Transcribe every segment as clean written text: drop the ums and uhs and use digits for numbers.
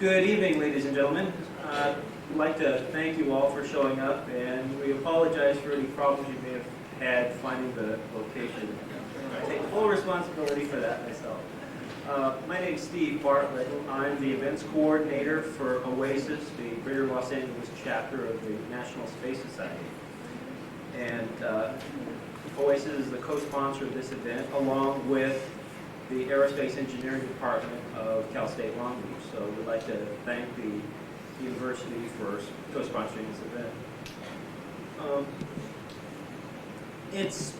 Good evening, ladies and gentlemen. I'd like to thank you all for showing up, and we apologize for any problems you may have had finding the location. I take full responsibility for that myself. My name is Steve Bartlett. I'm the events coordinator for OASIS, the Greater Los Angeles chapter of the National Space Society. And OASIS is the co-sponsor of this event, along with the Aerospace Engineering Department of Cal State Long Beach. So we'd like to thank the university for co-sponsoring this event. It's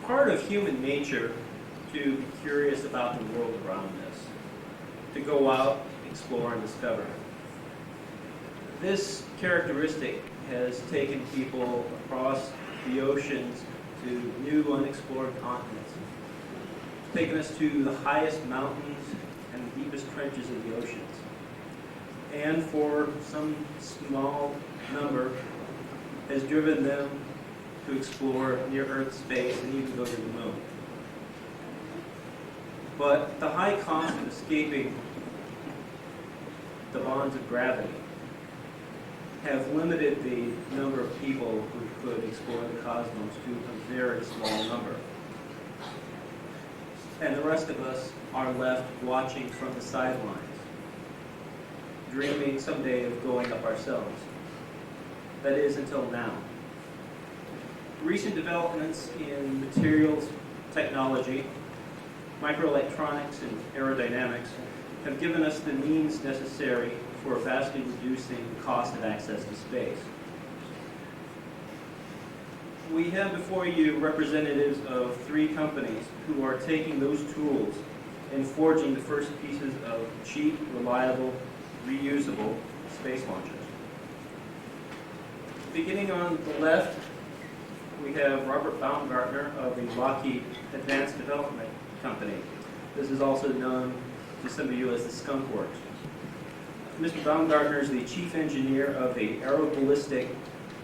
part of human nature to be curious about the world around us, to go out, explore, and discover. This characteristic has taken people across the oceans to new unexplored continents, taken us to the highest mountains and the deepest trenches of the oceans. And for some small number, has driven them to explore near-Earth space and even go to the moon. But the high cost of escaping the bonds of gravity have limited the number of people who could explore the cosmos to a very small number. And the rest of us are left watching from the sidelines, dreaming someday of going up ourselves. That is, until now. Recent developments in materials technology, microelectronics, and aerodynamics have given us the means necessary for vastly reducing the cost of access to space. We have before you representatives of 3 companies who are taking those tools and forging the first pieces of cheap, reliable, reusable space launchers. Beginning on the left, we have Robert Baumgartner of the LOCKHEED Advanced Development Company. This is also known to some of you as the Skunk Works. Mr. Baumgartner is the chief engineer of the aeroballistic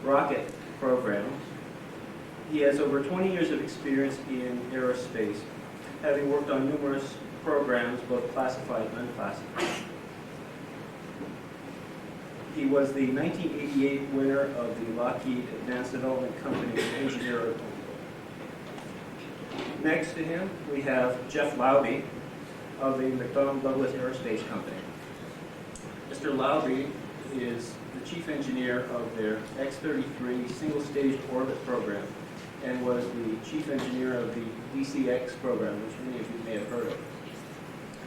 rocket program. He has over 20 years of experience in aerospace, having worked on numerous programs, both classified and unclassified. He was the 1988 winner of the Lockheed Advanced Development Company Engineer of the Year. Next to him, we have Jeff Laube of the McDonnell Aerospace Company. Mr. Laube is the chief engineer of their X-33 single-stage orbit program and was the chief engineer of the DCX program, which many of you may have heard of.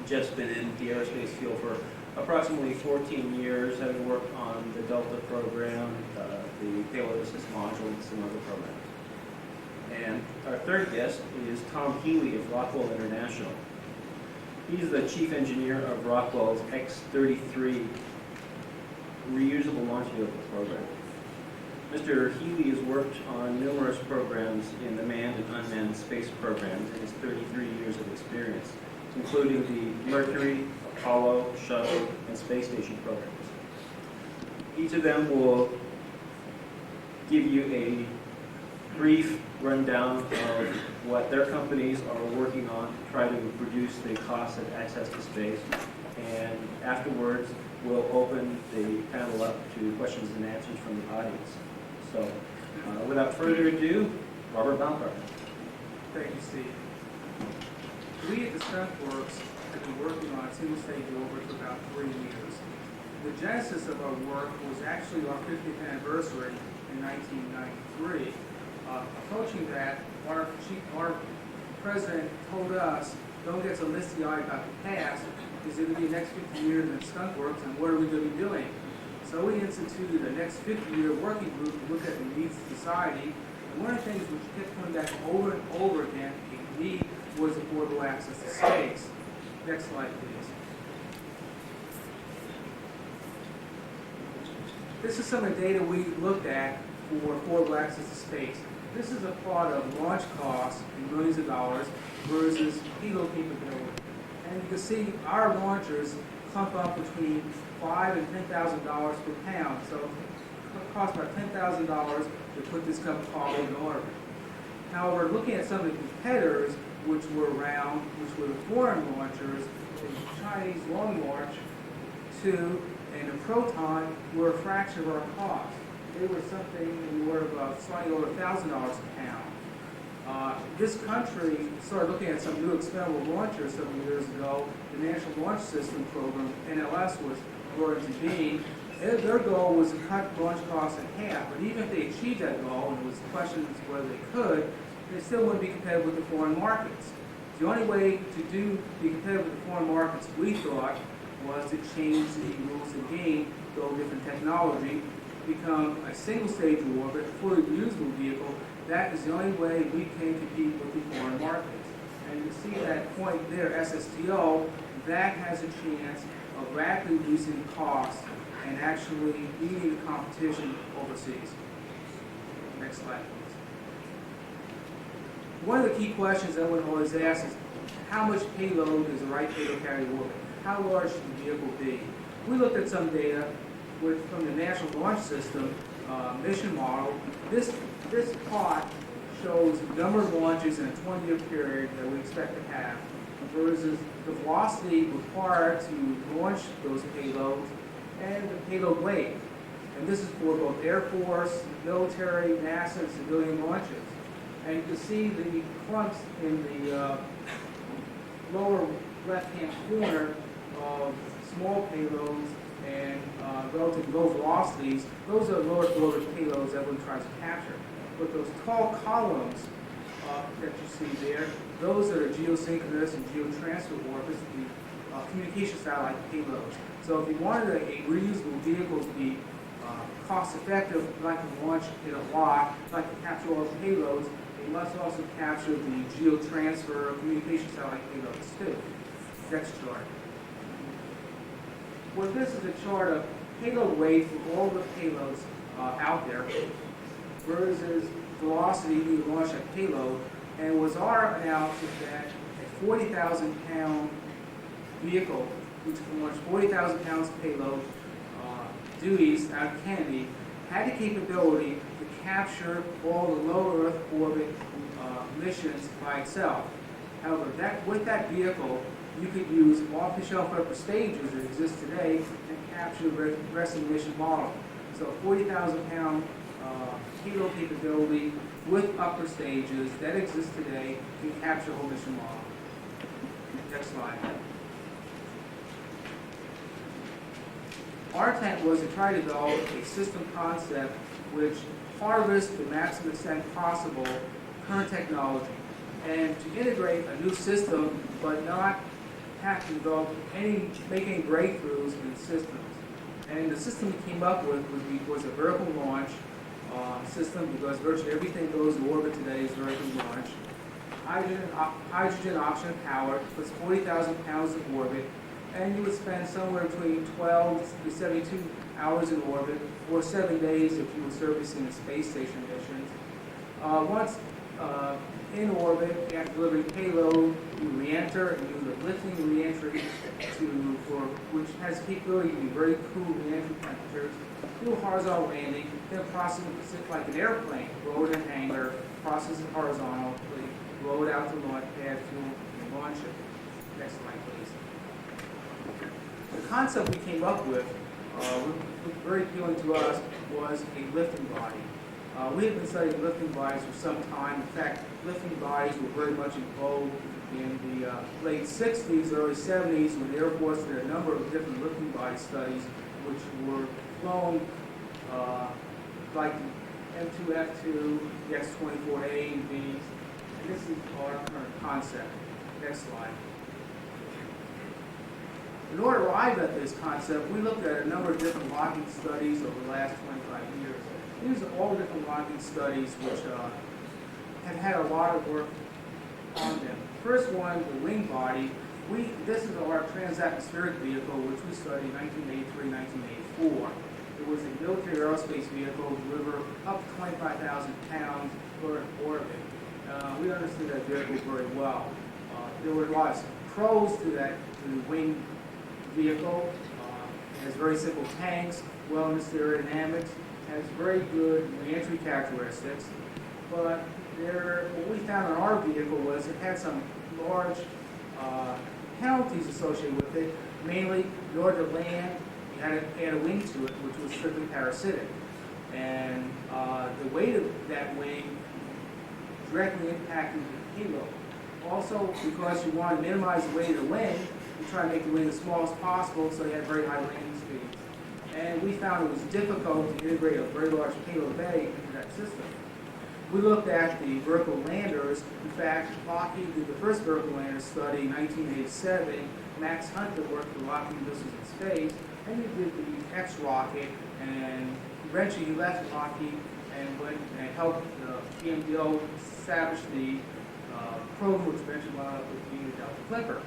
Jeff's been in the aerospace field for approximately 14 years, having worked on the Delta program, the Payload Assist Module, and some other programs. And our third guest is Tom Healy of Rockwell International. He's the chief engineer of Rockwell's X-33 reusable launch vehicle program. Mr. Healy has worked on numerous programs in the manned and unmanned space programs in his 33 years of experience, including the Mercury, Apollo, Shuttle, and Space Station programs. Each of them will give you a brief rundown of what their companies are working on to try to reduce the cost of access to space. And afterwards, we'll open the panel up to questions and answers from the audience. So, without further ado, Robert Baumgartner. Thank you, Steve. We at the Skunk Works have been working on single-stage orbit for about 3 years. The genesis of our work was actually our 50th anniversary in 1993. Approaching that, our president told us, don't get so misty-eyed about the past, because it'll be the next 50 years in Skunk Works, and what are we going to be doing? So we instituted the next 50-year working group to look at the needs of society. And one of the things which kept coming back over and over again, a need was affordable access to space. Next slide, please. This is some of the data we looked at for affordable access to space. This is a plot of launch costs in millions of dollars versus payload capability. And you can see our launchers clump up between $5,000 and $10,000 per pound. So it costs about $10,000 to put this cup of coffee in orbit. However, looking at some of the competitors, which were around, which were the foreign launchers, the Chinese Long March 2 and the Proton were a fraction of our cost. They were something in the order of slightly over $1,000 a pound. This country started looking at some new experimental launchers several years ago. The National Launch System Program, NLS, was brought into being. Their goal was to cut launch costs in half, but even if they achieved that goal, and it was questions whether they could, they still wouldn't be competitive with the foreign markets. The only way to be competitive with the foreign markets, we thought, was to change the rules of the game, go different technology, become a single-stage orbit, fully reusable vehicle. That is the only way we can compete with the foreign markets. And you see that point there, SSTO, that has a chance of rapidly reducing costs and actually beating the competition overseas. Next slide, please. One of the key questions that one always asks is, how much payload does the right payload carry orbit? How large should the vehicle be? We looked at some data from the National Launch System mission model. This plot shows the number of launches in a 20-year period that we expect to have versus the velocity required to launch those payloads and the payload weight. And this is for both Air Force, military, NASA, and civilian launches. And you can see the clumps in the lower left-hand corner of small payloads and relatively low velocities. Those are lower orbit payloads that one tries to capture. But those tall columns that you see there, those are geosynchronous and geotransfer orbits, the communication satellite payloads. So if you wanted a reusable vehicle to be cost-effective, like to launch in a lot, like to capture all the payloads, it must also capture the geotransfer communication satellite payloads too. Next chart. Well, this is a chart of payload weight for all the payloads out there versus velocity you launch a payload. And it was our analysis that a 40,000-pound vehicle, which can launch 40,000 pounds of payload, Dewey's out of Kennedy, had the capability to capture all the low Earth orbit missions by itself. However, with that vehicle, you could use off-the-shelf upper stages that exist today and capture the rest of the mission model. So 40,000-pound payload capability with upper stages that exist today can capture the whole mission model. Next slide. Our intent was to try to develop a system concept which harvests to the maximum extent possible current technology and to integrate a new system but not have to develop make any breakthroughs in the systems. And the system we came up with was a vertical launch system because virtually everything that goes to orbit today is vertical launch. Hydrogen oxygen powered, puts 40,000 pounds in orbit, and you would spend somewhere between 12 to 72 hours in orbit, or 7 days if you were servicing the space station missions. Once in orbit, after delivering payload, you re-enter and do the lifting re-entry which has the capability to be very cool re-entry temperatures, do a horizontal landing, then process it like an airplane, load it in hangar, process it horizontally, load out to launch pad, fuel, and launch it. Next slide, please. The concept we came up with, very appealing to us, was a lifting body. We had been studying lifting bodies for some time. In fact, lifting bodies were very much in vogue in the late 60s, early 70s, when the Air Force did a number of different lifting body studies, which were flown like the M2F2, the X-24A and Bs. And this is our current concept. Next slide. In order to arrive at this concept, we looked at a number of different locking studies over the last 25 years. These are all different locking studies which have had a lot of work on them. First one, the wing body. This is our transatmospheric vehicle, which we studied in 1983, 1984. It was a military aerospace vehicle to deliver up to 25,000 pounds per orbit. We understood that vehicle very well. There were lots of pros to the wing vehicle. It has very simple tanks, well understood aerodynamics, has very good re-entry characteristics. But what we found in our vehicle was it had some large penalties associated with it, mainly in order to land you had to add a wing to it, which was strictly parasitic. And the weight of that wing directly impacted the payload. Also, because you want to minimize the weight of the wing, you try to make the wing as small as possible so you had very high landing speeds. And we found it was difficult to integrate a very large payload bay into that system. We looked at the vertical landers. In fact, Lockheed did the first vertical lander study in 1987. Max Hunter worked for Lockheed Missiles in Space, and he did the X rocket, and eventually he left Lockheed and went and helped the EMDO establish the program, which eventually wound up with being the Delta Clipper.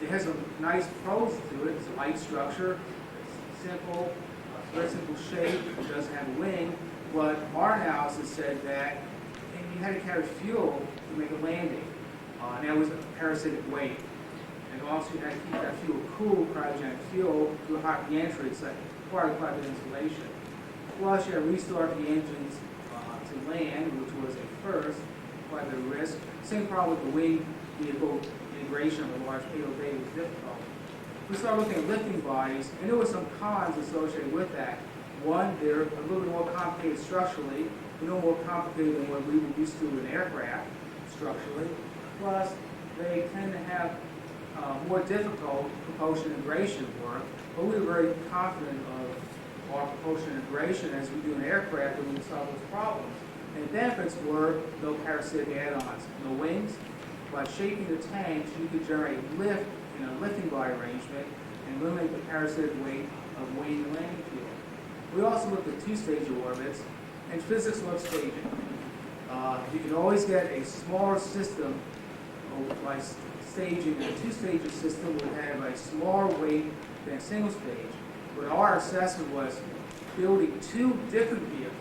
It has some nice pros to it. It's a light structure, it's simple, very simple shape. It doesn't have a wing, but our analysis said that you had to carry fuel to make a landing, and that was a parasitic weight. And also you had to keep that fuel cool, cryogenic fuel, to a hot reentry. It's like part of quite a bit of insulation. Plus you had to restart the engines to land, which was a first, quite a bit of risk. Same problem with the wing vehicle integration of a large payload bay was difficult. We started looking at lifting bodies, and there were some cons associated with that. One, they're a little bit more complicated structurally, a little more complicated than what we were used to in aircraft structurally. Plus, they tend to have more difficult propulsion integration work, but we were very confident of our propulsion integration as we do in aircraft and we can solve those problems. And the benefits were no parasitic add-ons, no wings. By shaping the tanks, you could generate lift in a lifting body arrangement and eliminate the parasitic weight of wing and landing field. We also looked at two-stage orbits, and physics loves staging. You can always get a smaller system by staging, and a two-stage system would have a smaller weight than a single stage. But our assessment was building two different vehicles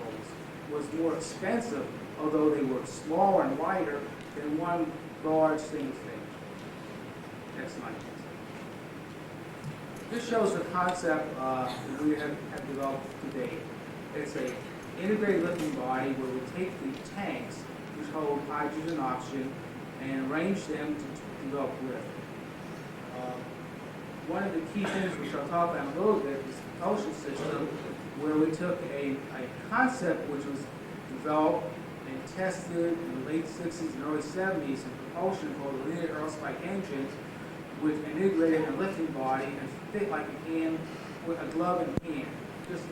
was more expensive, although they were smaller and lighter than one large single stage. Next slide, please. This shows the concept that we have developed to date. It's an integrated lifting body where we take the tanks, which hold hydrogen and oxygen, and arrange them to develop lift. One of the key things which I'll talk about in a little bit is the propulsion system, where we took a concept which was developed and tested in the late 60s and early 70s in propulsion called the linear aerospike engine, which integrated a lifting body and fit like a hand with a glove in hand, just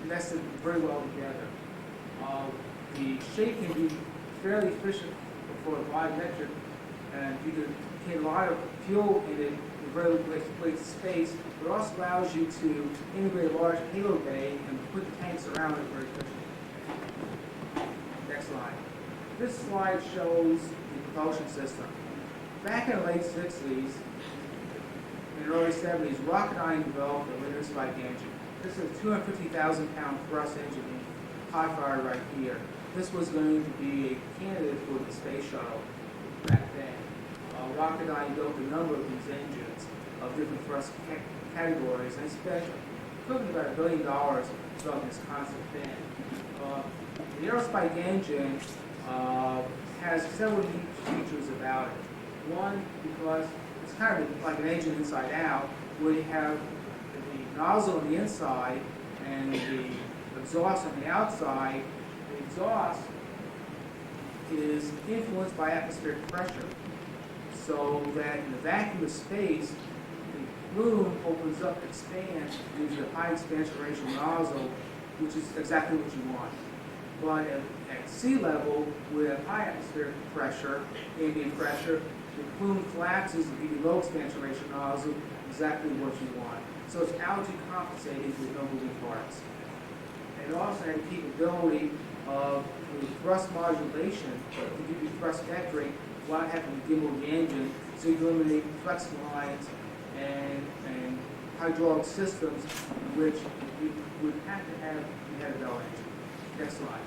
nested very well together. The shape can be fairly efficient for a volumetric, and you can get a lot of fuel in it in very little space, but it also allows you to integrate a large payload bay and put the tanks around it very efficiently. Next slide. This slide shows the propulsion system. Back in the late 60s and early 70s, Rocketdyne developed a linear spike engine. This is a 250,000-pound thrust engine, hot fire right here. This was going to be a candidate for the space shuttle back then. Rocketdyne built a number of these engines of different thrust categories and spent about $1 billion developing this concept then. The aerospike engine has several neat features about it. One, because it's kind of like an engine inside out, where you have the nozzle on the inside and the exhaust on the outside. The exhaust is influenced by atmospheric pressure, so that in the vacuum of space, the plume opens up, expands, gives you a high expansion ratio nozzle, which is exactly what you want. But at sea level, with high atmospheric pressure, ambient pressure, the plume collapses and gives you low expansion ratio nozzle, exactly what you want. So it's algae compensating with no moving parts. And it also had the capability of through thrust modulation to give you thrust vectoring without having to gimbal the engine, so you can eliminate flex lines and hydraulic systems which you would have to have if you had a Bell engine. Next slide.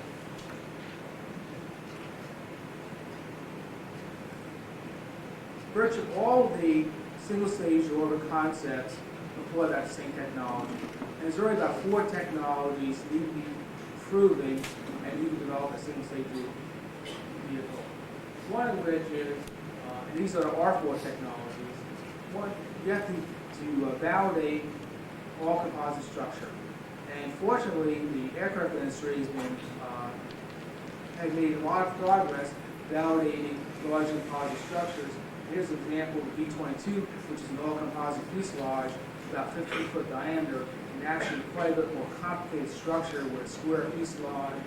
Virtually all the single-stage orbit concepts employ that same technology. And there's really about 4 technologies that need to be proven and you can develop a single-stage vehicle. One of which is, and these are the R4 technologies, one, you have to to validate all composite structure. And fortunately, the aircraft industry has made a lot of progress validating large composite structures. Here's an example of the V-22, which is an all-composite fuselage, about 15-foot diameter, and actually quite a bit more complicated structure with a square fuselage,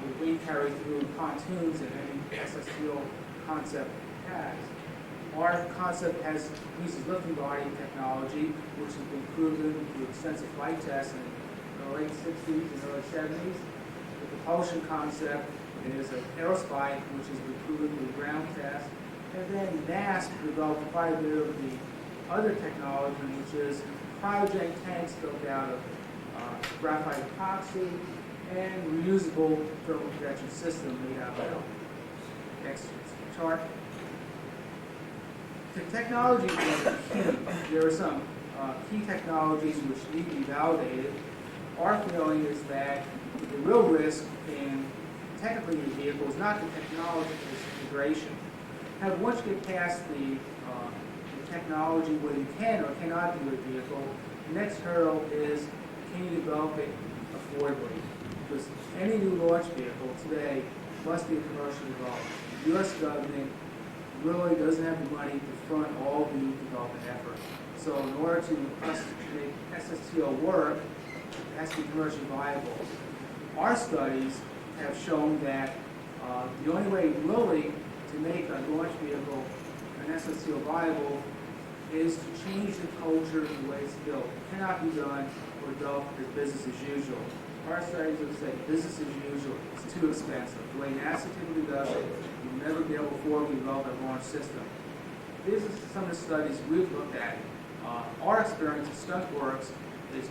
with wing carry through pontoons and any SSTO concept has. Our concept uses lifting body technology, which has been proven through extensive flight tests in the late 60s and early 70s. The propulsion concept is an aerospike, which has been proven through ground tests. And then NASP developed quite a bit of the other technology, which is cryogenic tanks built out of graphite epoxy and reusable thermal protection system made out of metal. Next chart. The technology is key. There are some key technologies which need to be validated. Our feeling is that the real risk in technically the vehicle is not the technology, it's integration. However, once you get past the technology where you can or cannot do a vehicle, the next hurdle is can you develop it affordably? Because any new launch vehicle today must be commercially developed. The U.S. government really doesn't have the money to fund all the development effort. So in order to make SSTO work, it has to be commercially viable. Our studies have shown that the only way really to make a launch vehicle, an SSTO viable, is to change the culture and the way it's built. It cannot be done or developed as business as usual. Our studies have said business as usual is too expensive. The way NASA typically does it, you'll never be able to afford to develop a launch system. These are some of the studies we've looked at. Our experience at Skunkworks is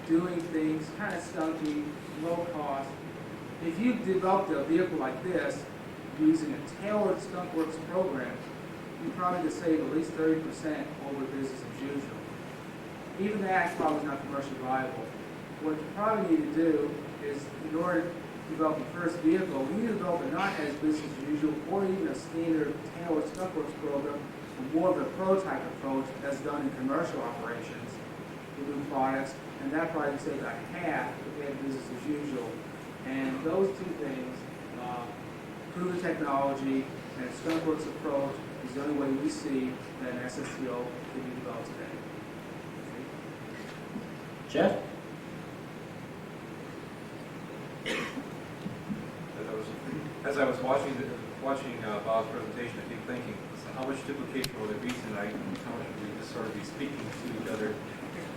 doing things kind of stunky, low cost. If you developed a vehicle like this using a tailored Skunkworks program, you probably could save at least 30% over business as usual. Even that's probably not commercially viable. What you probably need to do is, in order to develop the first vehicle, you need to develop it not as business as usual or even a standard tailored Skunkworks program, but more of a prototype approach that's done in commercial operations with new products, and that probably would save about half if we had business as usual. And those two things, proven technology and Skunkworks approach, is the only way we see that an SSTO can be developed today. Jeff? As I was watching Bob's presentation, I keep thinking, so how much duplication will there be tonight? How much will we just sort of be speaking to each other,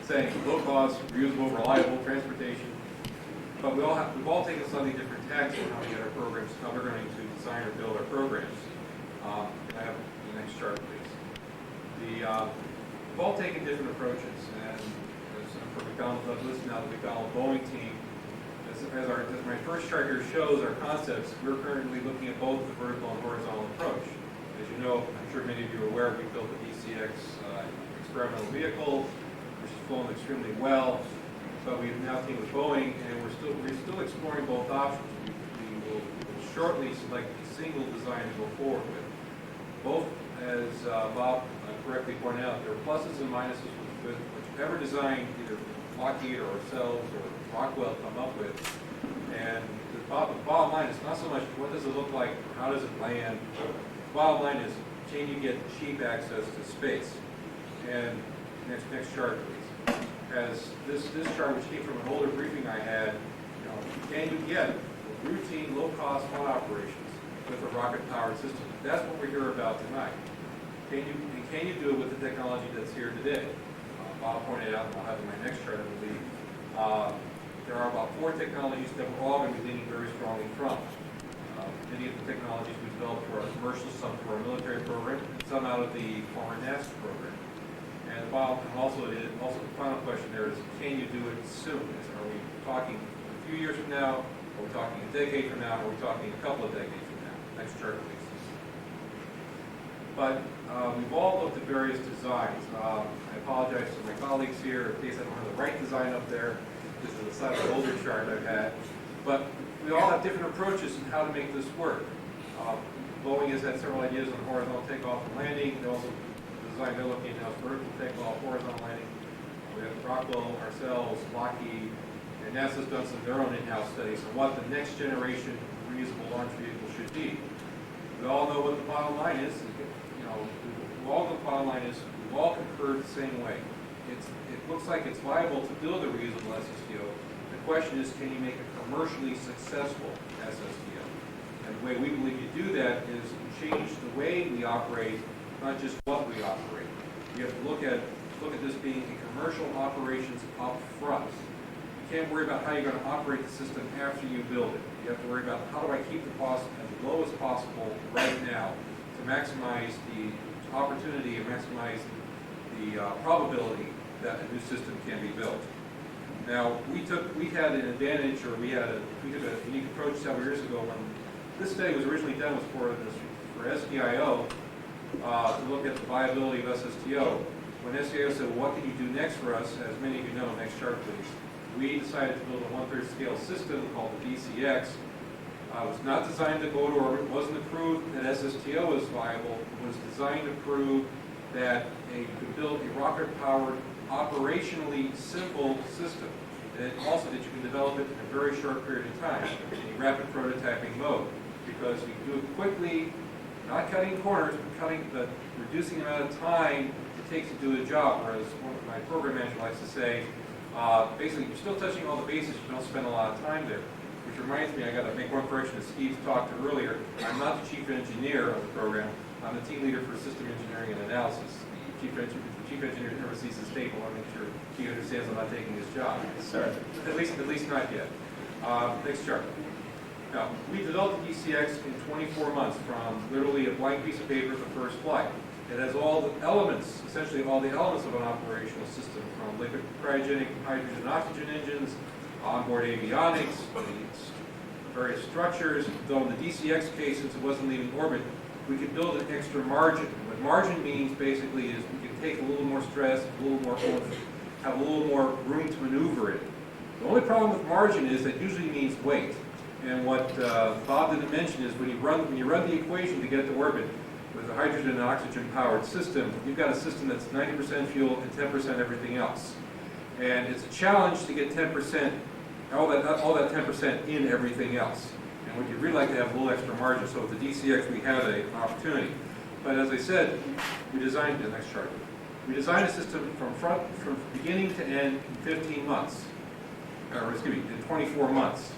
saying low cost, reusable, reliable transportation? But we've all taken slightly different tacks on how we get our programs, how we're going to design or build our programs. Can I have the next chart, please? We've all taken different approaches, and for McDonnell Douglas, now the McDonnell Boeing team, as my first chart here shows our concepts, we're currently looking at both the vertical and horizontal approach. As you know, I'm sure many of you are aware, we built the DCX experimental vehicle, which has flown extremely well, but we've now teamed with Boeing, and we're still exploring both options. We will shortly select a single design to go forward with. Both, as Bob correctly pointed out, there are pluses and minuses with whichever design either LOCKHEED or ourselves or ROCKWELL come up with. And the bottom line is not so much what does it look like, how does it land. The bottom line is, can you get cheap access to space? And next chart, please. As this chart, which came from an older briefing I had, can you get routine, low-cost flight operations with a rocket-powered system? That's what we're here about tonight. Can you do it with the technology that's here today? Bob pointed out, and I'll have in my next chart, I believe, there are about 4 technologies that we're all going to be leaning very strongly from. Many of the technologies we developed for our commercial, some for our military program, and some out of the former NASA program. And also the final question there is, can you do it soon? Are we talking a few years from now? Are we talking a decade from now? Are we talking a couple of decades from now? Next chart, please. But we've all looked at various designs. I apologize to my colleagues here in case I don't have the right design up there. This is a slightly older chart I've had. But we all have different approaches in how to make this work. Boeing has had several ideas on horizontal takeoff and landing. They also design developed in-house vertical takeoff, horizontal landing. We have Rockwell, ourselves, Lockheed, and NASA's done some of their own in-house studies on what the next generation reusable launch vehicle should be. We all know what the bottom line is. You know, we all know the bottom line is we've all concurred the same way. It looks like it's viable to build a reusable SSTO. The question is, can you make a commercially successful SSTO? And the way we believe you do that is change the way we operate, not just what we operate. You have to look at this being a commercial operations up front. You can't worry about how you're going to operate the system after you build it. You have to worry about how do I keep the cost as low as possible right now to maximize the opportunity and maximize the probability that a new system can be built. Now, we had an advantage, or we took a unique approach several years ago when this study was originally done was for SDIO to look at the viability of SSTO. When SDIO said, well, what can you do next for us, as many of you know, next chart please, we decided to build a 1/3 scale system called the DCX. It was not designed to go to orbit, it wasn't to prove that SSTO was viable, it was designed to prove that you could build a rocket-powered, operationally simple system. And also that you can develop it in a very short period of time, in a rapid prototyping mode, because you can do it quickly, not cutting corners, but reducing the amount of time it takes to do a job, whereas one of my program manager likes to say, basically you're still touching all the bases, you don't spend a lot of time there. Which reminds me, I got to make one correction that Steve talked to earlier. I'm not the chief engineer of the program, I'm the team leader for system engineering and analysis. The chief engineer never sees his table. I make sure he understands I'm not taking his job. Sir. At least not yet. Next chart. Now, we developed the DCX in 24 months from literally a blank piece of paper the first flight. It has all the elements, essentially all the elements of an operational system, from liquid cryogenic hydrogen and oxygen engines, onboard avionics, the various structures. Though in the DCX case, since it wasn't leaving orbit, we could build an extra margin. What margin means basically is we can take a little more stress, a little more oomph, have a little more room to maneuver in. The only problem with margin is that usually means weight. And what Bob didn't mention is when you run the equation to get to orbit with a hydrogen and oxygen powered system, you've got a system that's 90% fuel and 10% everything else. And it's a challenge to get 10%, all that 10% in everything else. And what you'd really like to have a little extra margin. So with the DCX, we have an opportunity. But as I said, we designed the next chart. We designed a system from beginning to end in 15 months, or excuse me, in 24 months.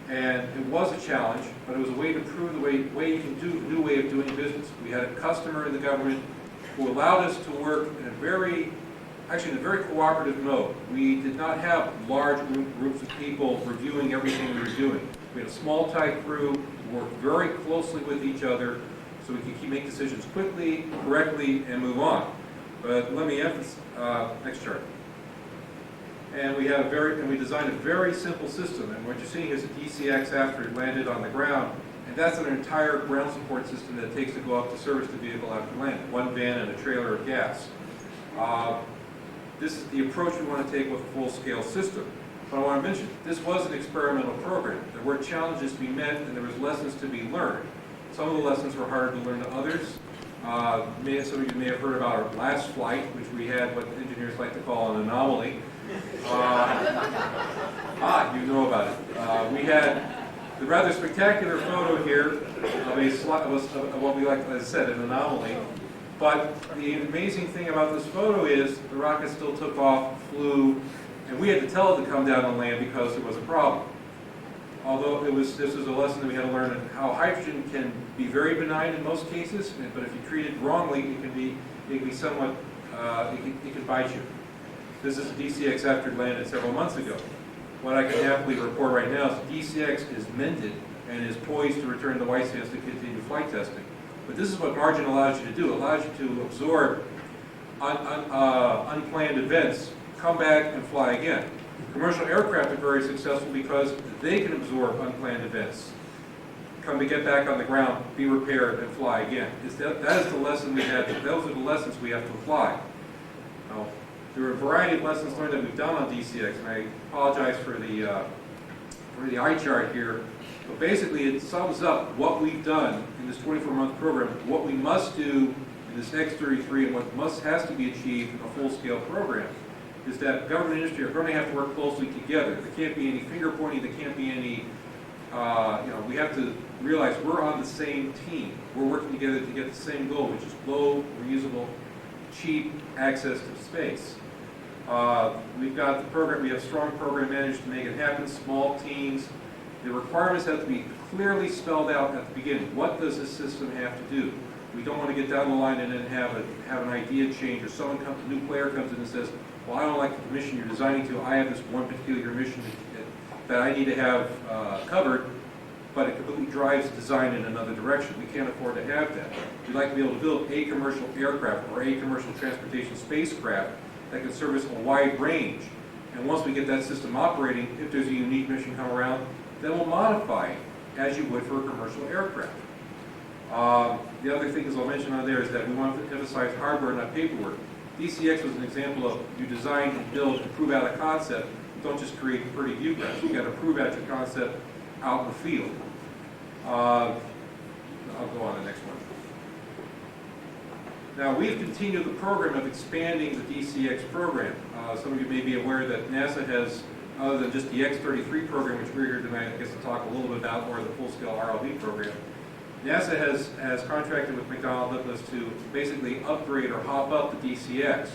And it was a challenge, but it was a way to prove the way you can do a new way of doing business. We had a customer in the government who allowed us to work in a very cooperative mode. We did not have large groups of people reviewing everything we were doing. We had a small, tight crew, worked very closely with each other, so we could make decisions quickly, correctly, and move on. But let me emphasize, next chart. And we designed a very simple system. And what you're seeing is a DCX after it landed on the ground, and that's an entire ground support system that it takes to go up to service the vehicle after landing. One van and a trailer of gas. This is the approach we want to take with a full-scale system. But I want to mention, this was an experimental program. There were challenges to be met, and there was lessons to be learned. Some of the lessons were harder to learn than others. Some of you may have heard about our last flight, which we had what engineers like to call an anomaly. You know about it. We had the rather spectacular photo here of what we like, as I said, an anomaly. But the amazing thing about this photo is the rocket still took off, flew, and we had to tell it to come down and land because there was a problem. Although this was a lesson that we had to learn on how hydrogen can be very benign in most cases, but if you treat it wrongly, it can be somewhat, it can bite you. This is a DCX after it landed several months ago. What I can happily report right now is DCX is mended and is poised to return to White Sands to continue flight testing. But this is what margin allows you to do. It allows you to absorb unplanned events, come back and fly again. Commercial aircraft are very successful because they can absorb unplanned events, come to get back on the ground, be repaired, and fly again. That is the lesson we have. Those are the lessons we have to apply. Now, there are a variety of lessons learned that we've done on DCX, and I apologize for the eye chart here. But basically, it sums up what we've done in this 24-month program, what we must do, in this X-33 and what has to be achieved in a full-scale program is that government and industry are going to have to work closely together. There can't be any finger pointing, there can't be any, we have to realize we're on the same team. We're working together to get the same goal, which is low, reusable, cheap access to space. We've got the program, we have strong program managers to make it happen, small teams. The requirements have to be clearly spelled out at the beginning. What does this system have to do? We don't want to get down the line and then have an idea change, or a new player comes in and says, well, I don't like the mission you're designing to. I have this one particular mission that I need to have covered, but it completely drives design in another direction. We can't afford to have that. We'd like to be able to build a commercial aircraft or a commercial transportation spacecraft that can service a wide range. And once we get that system operating, if there's a unique mission come around, then we'll modify it as you would for a commercial aircraft. The other things I'll mention on there is that we want to emphasize hardware, not paperwork. DCX was an example of you design and build and prove out a concept. Don't just create pretty view graphs. You've got to prove out your concept out in the field. I'll go on to the next one. Now, we've continued the program of expanding the DCX program. Some of you may be aware that NASA has, other than just the X-33 program, which we're here tonight, I guess to talk a little bit about, or the full-scale RLV program, NASA has contracted with McDonnell to basically upgrade or hop up the DCX.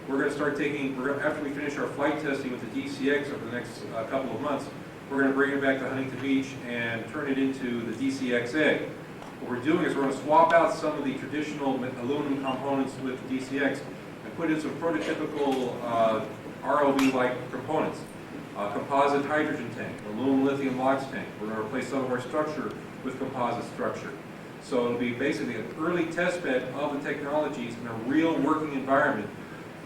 We're going to start after we finish our flight testing with the DCX over the next couple of months, we're going to bring it back to Huntington Beach and turn it into the DCXA. What we're doing is we're going to swap out some of the traditional aluminum components with the DCX and put in some prototypical ROV-like components. Composite hydrogen tank, aluminum lithium LOX tank. We're going to replace some of our structure with composite structure. So it'll be basically an early test bed of the technologies in a real working environment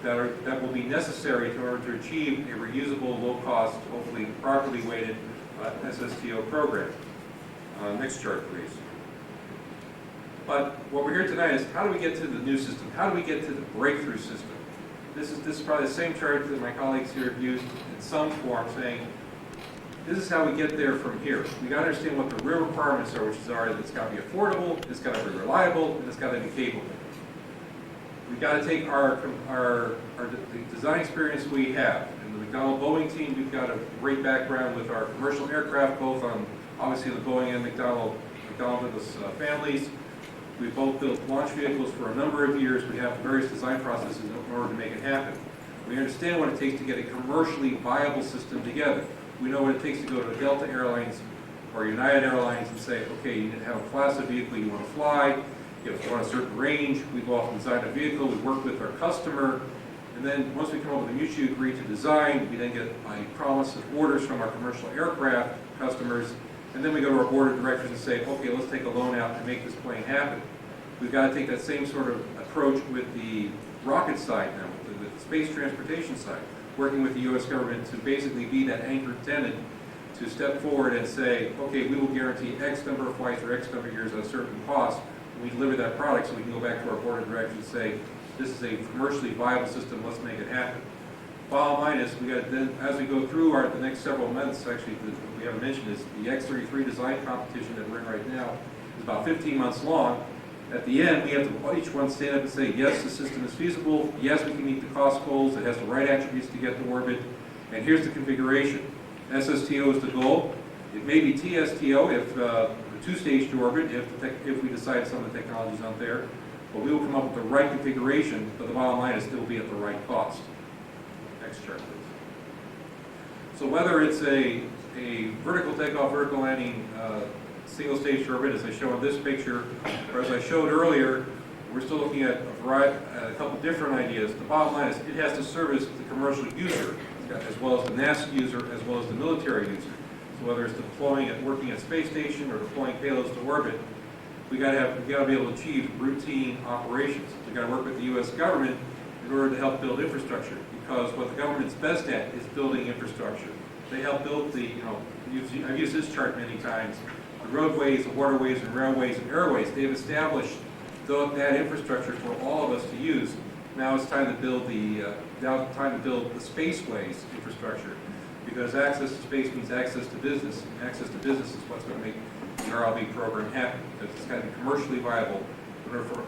that will be necessary in order to achieve a reusable, low-cost, hopefully properly weighted SSTO program. Next chart, please. But what we're here tonight is how do we get to the new system? How do we get to the breakthrough system? This is probably the same chart that my colleagues here have used in some form, saying this is how we get there from here. We got to understand what the real requirements are, which are that it's got to be affordable, it's got to be reliable, and it's got to be capable. We've got to take the design experience we have. In the McDonnell Boeing team, we've got a great background with our commercial aircraft, both on obviously the Boeing and McDonnell Douglas families. We've both built launch vehicles for a number of years. We have various design processes in order to make it happen. We understand what it takes to get a commercially viable system together. We know what it takes to go to Delta Airlines or United Airlines and say, okay, you have a class of vehicle you want to fly, you want a certain range, we go off and design a vehicle, we work with our customer, and then once we come up with a mutually agreed to design, we then get a promise of orders from our commercial aircraft customers, and then we go to our board of directors and say, okay, let's take a loan out and make this plane happen. We've got to take that same sort of approach with the rocket side now, with the space transportation side, working with the U.S. government to basically be that anchor tenant to step forward and say, okay, we will guarantee X number of flights or X number of years at a certain cost, and we deliver that product so we can go back to our board of directors and say, this is a commercially viable system, let's make it happen. Bottom line is, we got then, as we go through the next several months, actually, what we haven't mentioned is the X-33 design competition that we're in right now is about 15 months long. At the end, we have to each one stand up and say, yes, the system is feasible, yes, we can meet the cost goals, it has the right attributes to get to orbit, and here's the configuration. SSTO is the goal. It may be TSTO if the two-stage to orbit, if we decide some of the technology is not there, but we will come up with the right configuration, but the bottom line is still be at the right cost. Next chart, please. So whether it's a vertical takeoff, vertical landing, single stage orbit, as I show in this picture, or as I showed earlier, we're still looking at a couple different ideas. The bottom line is it has to service the commercial user, as well as the NASA user, as well as the military user. So whether it's deploying and working at space station or deploying payloads to orbit, we got to be able to achieve routine operations. We got to work with the U.S. government in order to help build infrastructure, because what the government's best at is building infrastructure. They help build I've used this chart many times. The roadways, the waterways, and railways and airways, they've established that infrastructure for all of us to use. Now it's time to build the spaceways infrastructure, because access to space means access to business, and access to business is what's going to make the RLV program happen, because it's got to be commercially viable in order for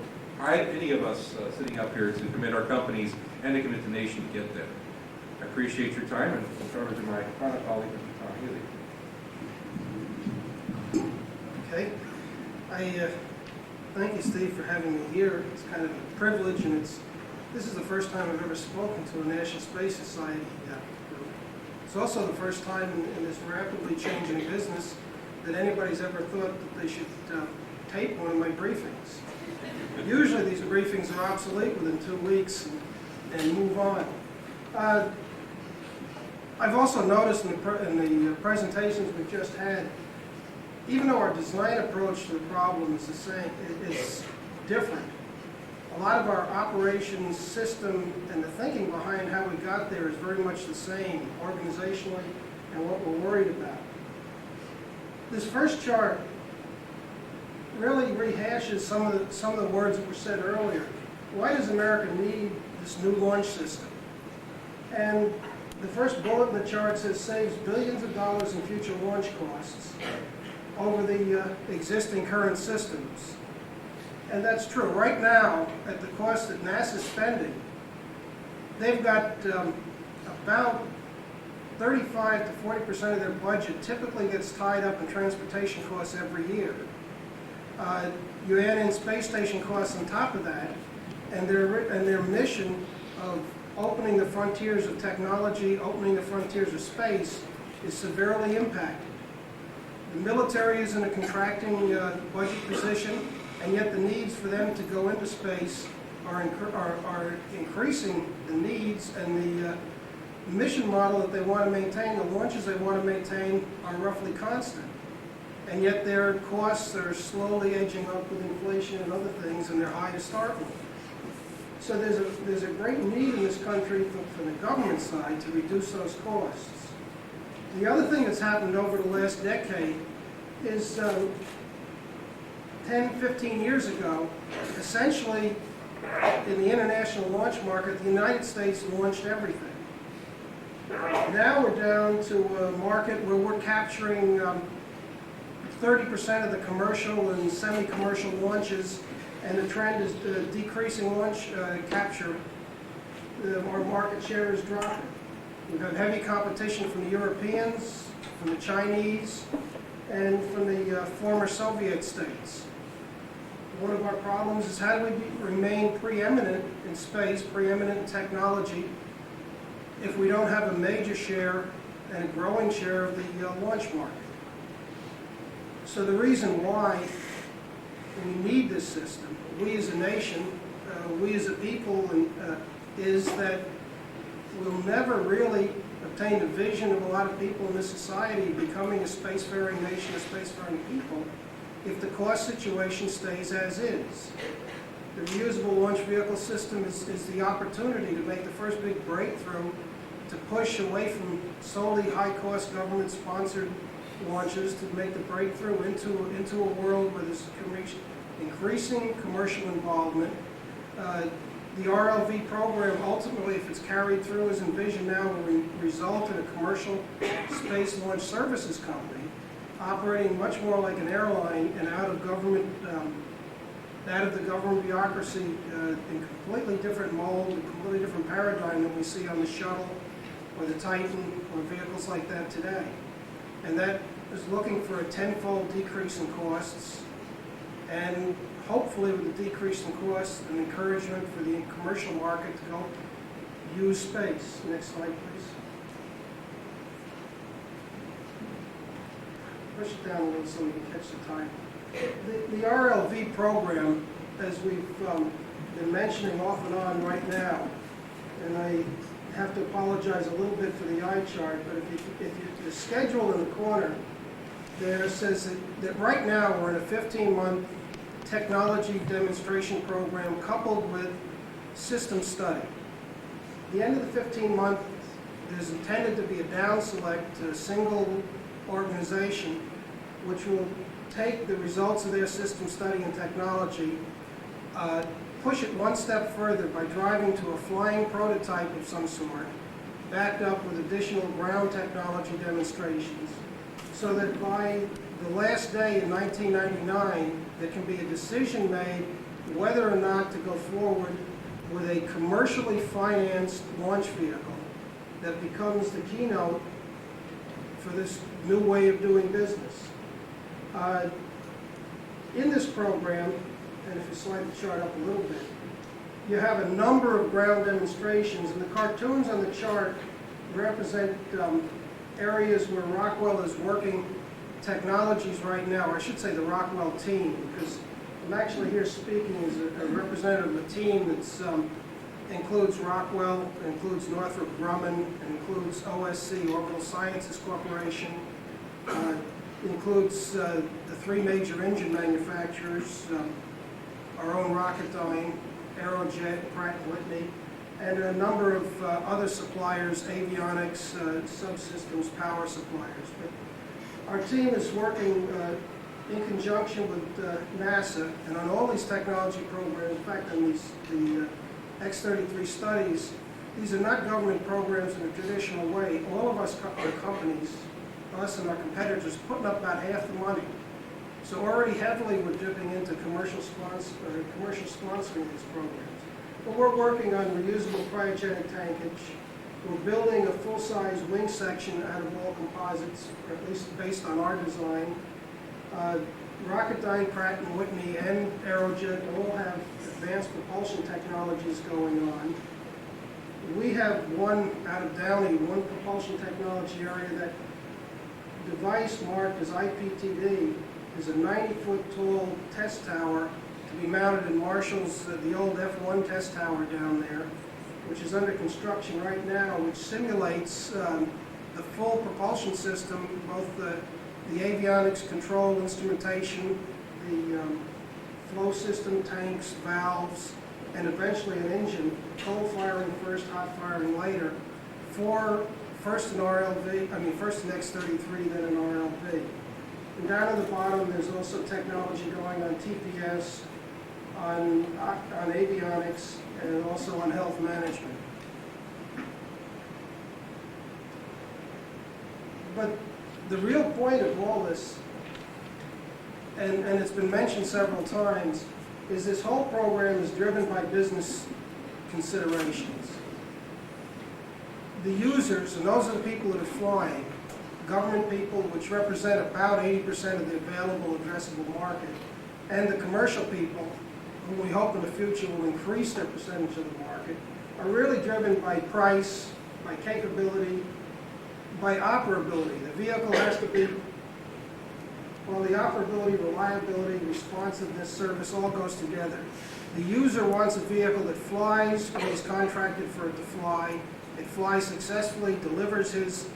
any of us sitting up here to commit our companies and to commit the nation to get there. I appreciate your time, and I'll turn over to my final colleague, Mr. Tom Healy. Okay. I thank you, Steve, for having me here. It's kind of a privilege, and this is the first time I've ever spoken to a National Space Society group. It's also the first time in this rapidly changing business that anybody's ever thought that they should tape one of my briefings. Usually these briefings are obsolete within 2 weeks and move on. I've also noticed in the presentations we've just had, even though our design approach to the problem is the same, it's different. A lot of our operations system and the thinking behind how we got there is very much the same organizationally and what we're worried about. This first chart really rehashes some of the words that were said earlier. Why does America need this new launch system? And the first bullet in the chart says saves billions of dollars in future launch costs over the existing current systems. And that's true. Right now, at the cost that NASA's spending, they've got about 35 to 40% of their budget typically gets tied up in transportation costs every year. You add in space station costs on top of that, and their mission of opening the frontiers of technology, opening the frontiers of space, is severely impacted. The military is in a contracting budget position, and yet the needs for them to go into space are increasing the needs, and the mission model that they want to maintain, the launches they want to maintain, are roughly constant. And yet their costs are slowly edging up with inflation and other things, and they're high to start with. So there's a great need in this country from the government side to reduce those costs. The other thing that's happened over the last decade is 10, 15 years ago, essentially in the international launch market, the United States launched everything. Now we're down to a market where we're capturing 30% of the commercial and semi-commercial launches, and the trend is decreasing launch capture. Our market share is dropping. We've had heavy competition from the Europeans, from the Chinese, and from the former Soviet states. One of our problems is how do we remain preeminent in space, preeminent in technology, if we don't have a major share and a growing share of the launch market. So the reason why we need this system, we as a nation, we as a people, is that we'll never really obtain the vision of a lot of people in this society becoming a spacefaring nation, a spacefaring people, if the cost situation stays as is. The reusable launch vehicle system is the opportunity to make the first big breakthrough to push away from solely high-cost government-sponsored launches to make the breakthrough into a world where there's increasing commercial involvement. The RLV program, ultimately, if it's carried through as envisioned now, will result in a commercial space launch services company operating much more like an airline and out of the government bureaucracy in completely different mold, a completely different paradigm than we see on the shuttle or the Titan or vehicles like that today. And that is looking for a tenfold decrease in costs, and hopefully with the decrease in costs, an encouragement for the commercial market to go use space. Next slide, please. Push it down a little so we can catch the time. The RLV program, as we've been mentioning off and on right now, and I have to apologize a little bit for the eye chart, but if the schedule in the corner there says that right now we're in a 15-month technology demonstration program coupled with system study. At the end of the 15 months, there's intended to be a down select to a single organization which will take the results of their system study and technology, push it one step further by driving to a flying prototype of some sort, backed up with additional ground technology demonstrations, so that by the last day in 1999, there can be a decision made whether or not to go forward with a commercially financed launch vehicle that becomes the keynote for this new way of doing business. In this program, and if you slide the chart up a little bit, you have a number of ground demonstrations, and the cartoons on the chart represent areas where Rockwell is working technologies right now, or I should say the Rockwell team, because I'm actually here speaking as a representative of a team that includes Rockwell, includes Northrop Grumman, includes OSC, Orbital Sciences Corporation, includes the three major engine manufacturers, our own Rocketdyne, Aerojet, Pratt & Whitney, and a number of other suppliers, avionics, subsystems, power suppliers. But our team is working in conjunction with NASA, and on all these technology programs, in fact, on the X-33 studies, these are not government programs in a traditional way. All of us, our companies, us and our competitors, putting up about half the money. So already heavily we're dipping into commercial sponsoring of these programs. But we're working on reusable cryogenic tankage. We're building a full-size wing section out of all composites, or at least based on our design. Rocketdyne, Pratt & Whitney, and Aerojet all have advanced propulsion technologies going on. We have one out of Downey, one propulsion technology area. That device marked as IPTD is a 90-foot tall test tower to be mounted in Marshall's, the old F1 test tower down there, which is under construction right now, which simulates the full propulsion system, both the avionics control instrumentation, the flow system, tanks, valves, and eventually an engine, cold firing first, hot firing later, for first an RLV, first an X-33, then an RLV. And down at the bottom, there's also technology going on TPS, on avionics, and also on health management. But the real point of all this, and it's been mentioned several times, is this whole program is driven by business considerations. The users, and those are the people that are flying, government people, which represent about 80% of the available addressable market, and the commercial people, who we hope in the future will increase their percentage of the market, are really driven by price, by capability, by operability. The vehicle has to be, well, the operability, reliability, responsiveness, service all goes together. The user wants a vehicle that flies when he's contracted for it to fly. It flies successfully, delivers his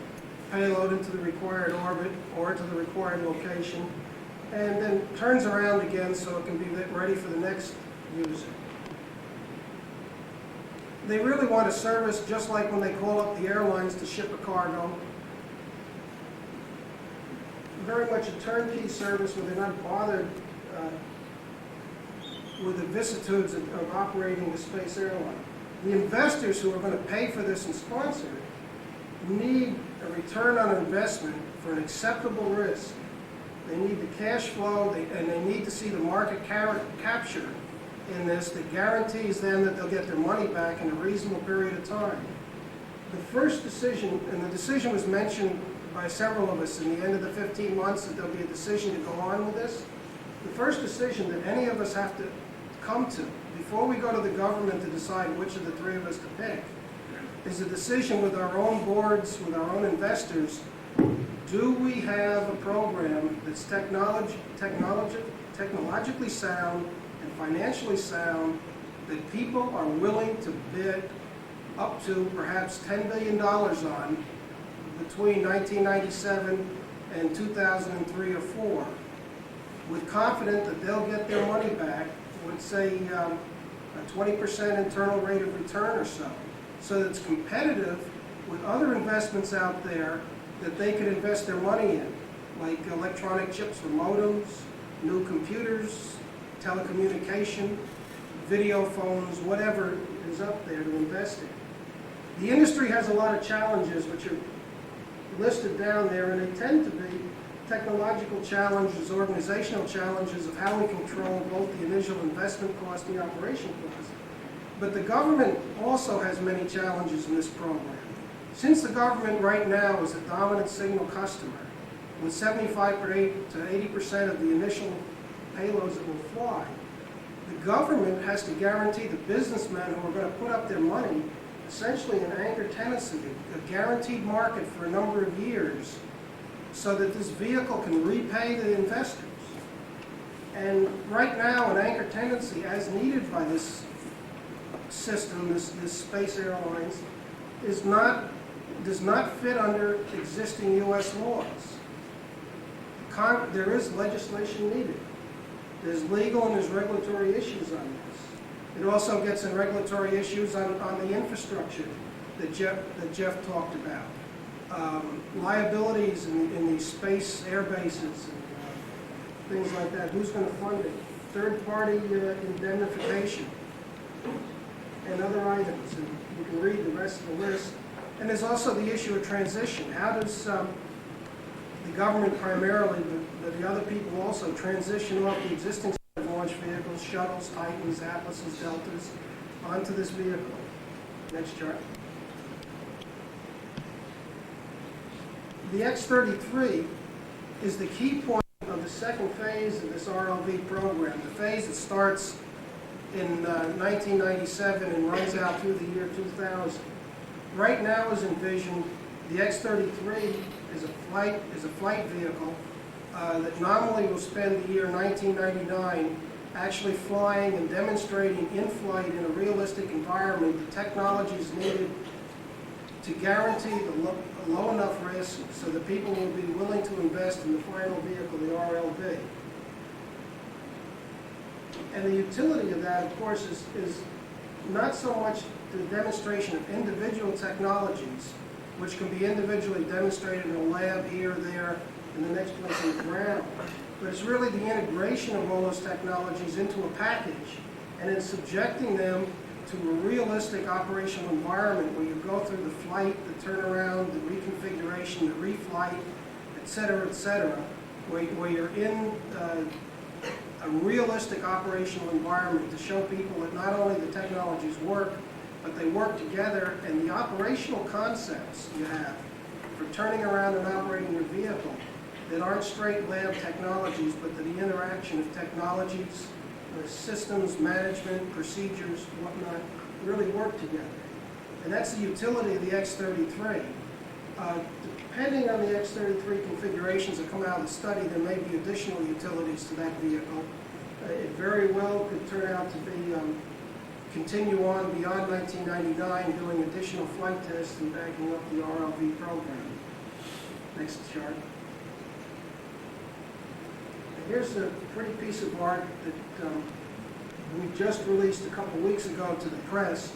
payload into the required orbit or to the required location, and then turns around again so it can be ready for the next user. They really want a service just like when they call up the airlines to ship a cargo. Very much a turnkey service where they're not bothered with the vicissitudes of operating the space airline. The investors who are going to pay for this and sponsor it need a return on investment for an acceptable risk. They need the cash flow, and they need to see the market capture in this that guarantees them that they'll get their money back in a reasonable period of time. The first decision, and the decision was mentioned by several of us in the end of the 15 months that there'll be a decision to go on with this. The first decision that any of us have to come to before we go to the government to decide which of the three of us to pick is a decision with our own boards, with our own investors. Do we have a program that's technologically sound and financially sound that people are willing to bid up to perhaps $10 billion on between 1997 and 2003 or 4, with confidence that they'll get their money back with, say, a 20% internal rate of return or so that it's competitive with other investments out there that they could invest their money in, like electronic chips for modems, new computers, telecommunication, video phones, whatever is up there to invest in. The industry has a lot of challenges which are listed down there, and they tend to be technological challenges, organizational challenges of how we control both the initial investment cost and the operation cost. But the government also has many challenges in this program. Since the government right now is a dominant signal customer, with 75 to 80% of the initial payloads that will fly, the government has to guarantee the businessmen who are going to put up their money essentially an anchor tenancy, a guaranteed market for a number of years, so that this vehicle can repay the investors. And right now, an anchor tenancy, as needed by this system, this space airlines, does not fit under existing U.S. laws. There is legislation needed. There's legal and there's regulatory issues on this. It also gets in regulatory issues on the infrastructure that Jeff talked about. Liabilities in these space air bases and things like that. Who's going to fund it? Third-party indemnification and other items. And you can read the rest of the list. And there's also the issue of transition. How does the government primarily, but the other people also, transition off the existing set of launch vehicles, shuttles, Titans, Atlases, Deltas, onto this vehicle? Next chart. The X-33 is the key point of the second phase of this RLV program, the phase that starts in 1997 and runs out through the year 2000. Right now, as envisioned, the X-33 is a flight vehicle that nominally will spend the year 1999 actually flying and demonstrating in flight in a realistic environment the technologies needed to guarantee a low enough risk so that people will be willing to invest in the final vehicle, the RLV. And the utility of that, of course, is not so much the demonstration of individual technologies, which can be individually demonstrated in a lab here or there, and the next place on the ground, but it's really the integration of all those technologies into a package, and then subjecting them to a realistic operational environment where you go through the flight, the turnaround, the reconfiguration, the reflight, et cetera, where you're in a realistic operational environment to show people that not only the technologies work, but they work together, and the operational concepts you have for turning around and operating your vehicle that aren't straight lab technologies, but the interaction of technologies, systems, management, procedures, whatnot, really work together. And that's the utility of the X-33. Depending on the X-33 configurations that come out of the study, there may be additional utilities to that vehicle. It very well could turn out to be continue on beyond 1999, doing additional flight tests and backing up the RLV program. Next chart. Here's a pretty piece of art that we just released a couple weeks ago to the press.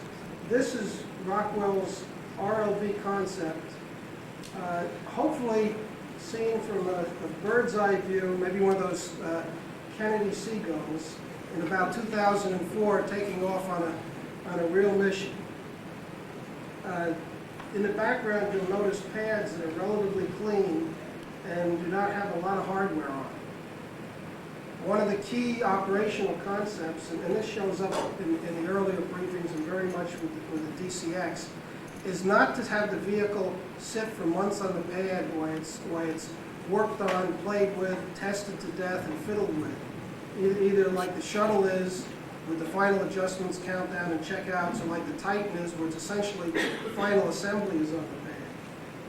This is Rockwell's RLV concept. Hopefully seen from a bird's eye view, maybe one of those Kennedy seagulls, in about 2004, taking off on a real mission. In the background, you'll notice pads that are relatively clean and do not have a lot of hardware on. One of the key operational concepts, and this shows up in the earlier briefings and very much with the DCX, is not to have the vehicle sit for months on the pad while it's worked on, played with, tested to death, and fiddled with. Either like the shuttle is, with the final adjustments, countdown, and checkouts, or like the Titan is, where it's essentially the final assembly is on the pad.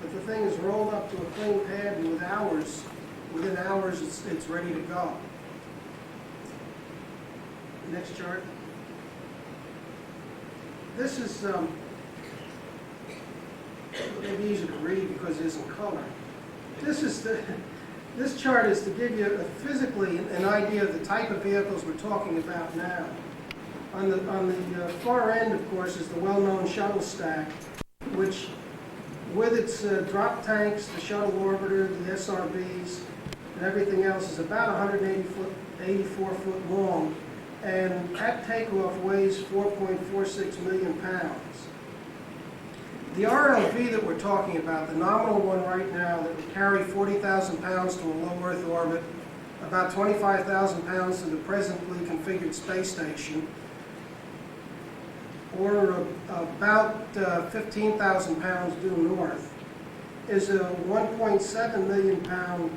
But the thing is rolled up to a clean pad, and within hours, it's ready to go. Next chart. This is maybe easier to read because it isn't color. This chart is to give you physically an idea of the type of vehicles we're talking about now. On the far end, of course, is the well-known shuttle stack, which, with its drop tanks, the shuttle orbiter, the SRBs, and everything else, is about 184 foot long, and at takeoff weighs 4.46 million pounds. The RLV that we're talking about, the nominal one right now that would carry 40,000 pounds to a low Earth orbit, about 25,000 pounds to the presently configured space station, or about 15,000 pounds due north, is a 1.7 million pound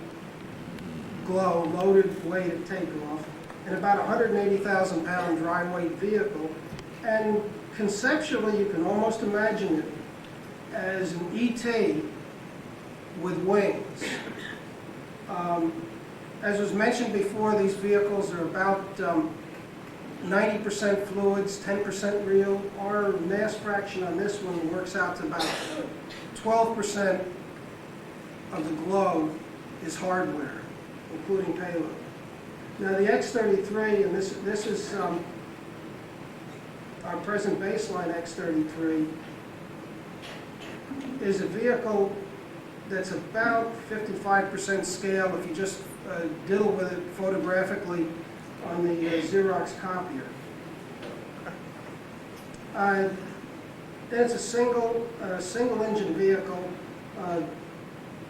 glow loaded weight at takeoff, and about 180,000 pound dry weight vehicle. And conceptually, you can almost imagine it as an ET with wings. As was mentioned before, these vehicles are about 90% fluids, 10% real. Our mass fraction on this one works out to about 12% of the globe is hardware, including payload. Now the X-33, and this is our present baseline X-33, is a vehicle that's about 55% scale if you just diddle with it photographically on the Xerox copier. It's a single engine vehicle.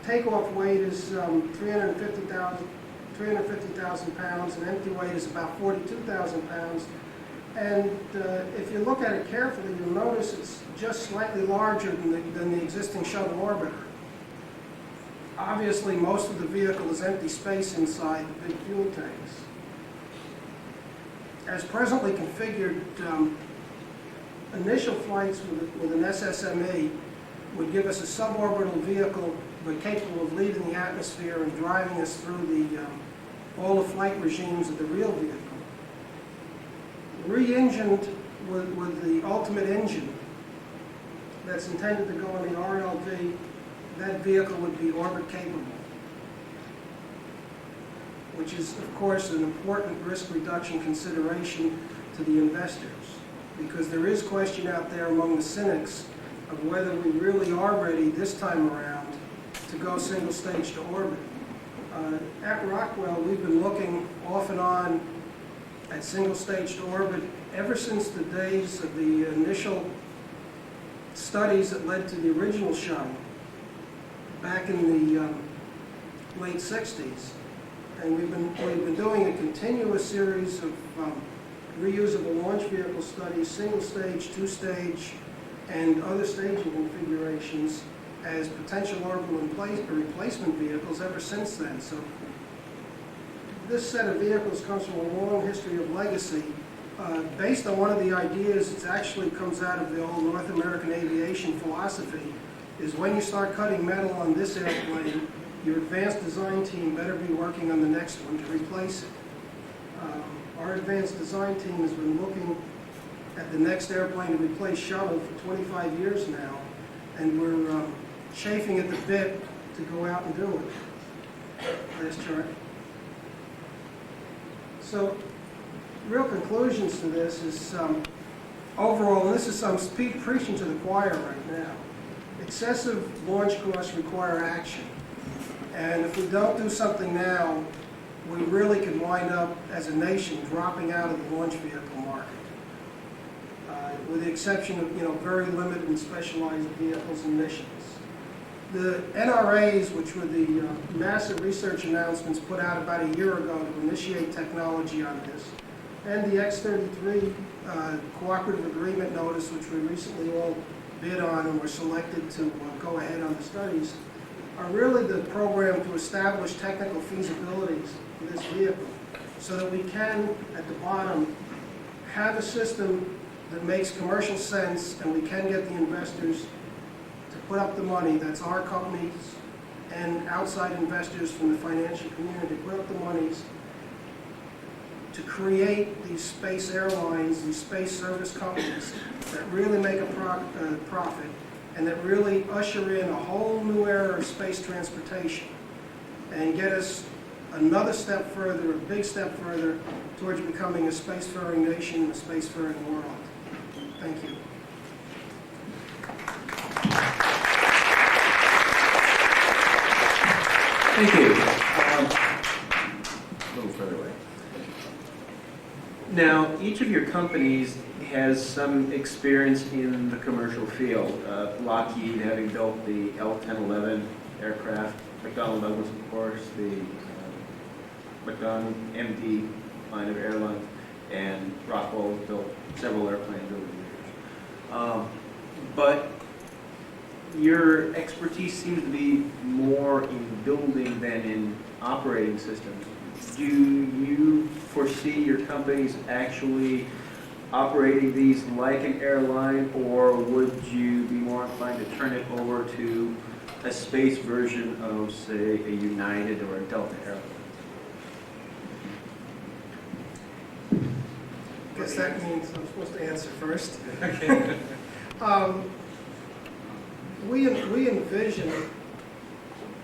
Takeoff weight is 350,000 pounds, and empty weight is about 42,000 pounds. And if you look at it carefully, you'll notice it's just slightly larger than the existing shuttle orbiter. Obviously, most of the vehicle is empty space inside the big fuel tanks. As presently configured, initial flights with an SSME would give us a suborbital vehicle, but capable of leaving the atmosphere and driving us through all the flight regimes of the real vehicle. Re-engined with the ultimate engine that's intended to go in the RLV, that vehicle would be orbit capable, which is, of course, an important risk reduction consideration to the investors, because there is question out there among the cynics of whether we really are ready this time around to go single stage to orbit. At Rockwell, we've been looking off and on at single stage to orbit ever since the days of the initial studies that led to the original shuttle back in the late 60s. And we've been doing a continuous series of reusable launch vehicle studies, single stage, two stage, and other staging configurations as potential orbital replacement vehicles ever since then. So this set of vehicles comes from a long history of legacy. Based on one of the ideas, it actually comes out of the old North American aviation philosophy, is when you start cutting metal on this airplane, your advanced design team better be working on the next one to replace it. Our advanced design team has been looking at the next airplane to replace shuttle for 25 years now, and we're chafing at the bit to go out and do it. Last chart. So, real conclusions to this is, overall, and this is some preaching to the choir right now, excessive launch costs require action. And if we don't do something now, we really could wind up, as a nation, dropping out of the launch vehicle market. With the exception of, very limited and specialized vehicles and missions. The NRAs, which were the massive research announcements put out about a year ago to initiate technology on this, and the X-33 cooperative agreement notice, which we recently all bid on and were selected to go ahead on the studies, are really the program to establish technical feasibilities for this vehicle so that we can, at the bottom, have a system that makes commercial sense, and we can get the investors to put up the money. That's our companies and outside investors from the financial community put up the monies to create these space airlines, these space service companies that really make a profit and that really usher in a whole new era of space transportation and get us another step further, a big step further, towards becoming a spacefaring nation and a spacefaring world. Thank you. Thank you. A little further away. Now, each of your companies has some experience in the commercial field. Lockheed having built the L-1011 aircraft, McDonnell Douglas, of course, the McDonnell MD line of airlines, and Rockwell has built several airplanes over the years. But your expertise seems to be more in building than in operating systems. Do you foresee your companies actually operating these like an airline, or would you be more inclined to turn it over to a space version of, say, a United or a Delta airline? I guess that means I'm supposed to answer first. Okay. We envision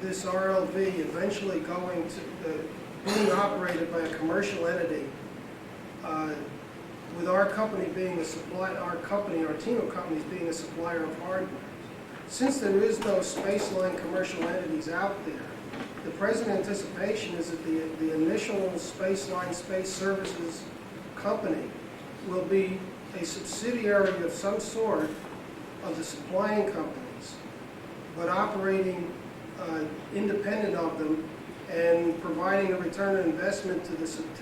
this RLV eventually going to being operated by a commercial entity, with our company being the supply, our team of companies being the supplier of hardware. Since there is no space line commercial entities out there, the present anticipation is that the initial space line space services company will be a subsidiary of some sort of the supplying companies, but operating independent of them and providing a return on investment to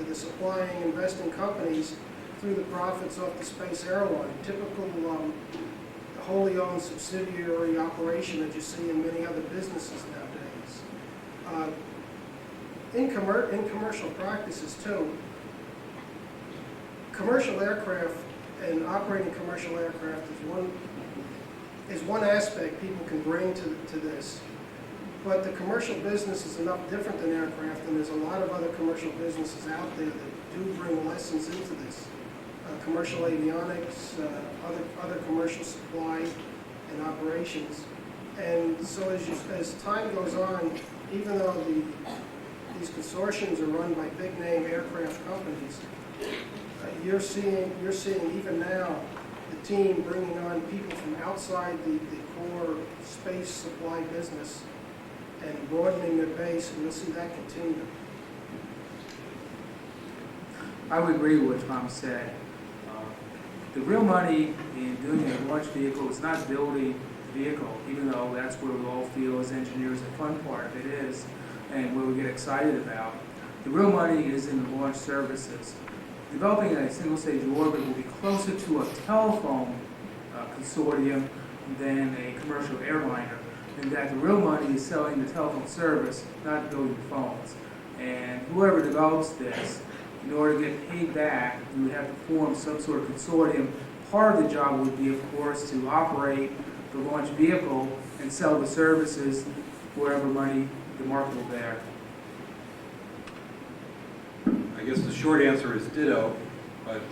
the supplying investing companies through the profits off the space airline. Typical wholly owned subsidiary operation that you see in many other businesses nowadays. In commercial practices too, commercial aircraft and operating commercial aircraft is one aspect people can bring to this. But the commercial business is enough different than aircraft, and there's a lot of other commercial businesses out there that do bring lessons into this. Commercial avionics, other commercial supply and operations. And so as time goes on, even though these consortiums are run by big name aircraft companies, you're seeing even now the team bringing on people from outside the core space supply business and broadening their base, and you'll see that continue. I would agree with what Tom said. The real money in doing a launch vehicle is not building the vehicle, even though that's where we all feel as engineers the fun part of it is, and where we get excited about. The real money is in the launch services. Developing a single-stage orbit will be closer to a telephone consortium than a commercial airliner, in that the real money is selling the telephone service, not building phones. And whoever develops this, in order to get paid back, you would have to form some sort of consortium. Part of the job would be, of course, to operate the launch vehicle and sell the services wherever money the market will bear. I guess the short answer is ditto, but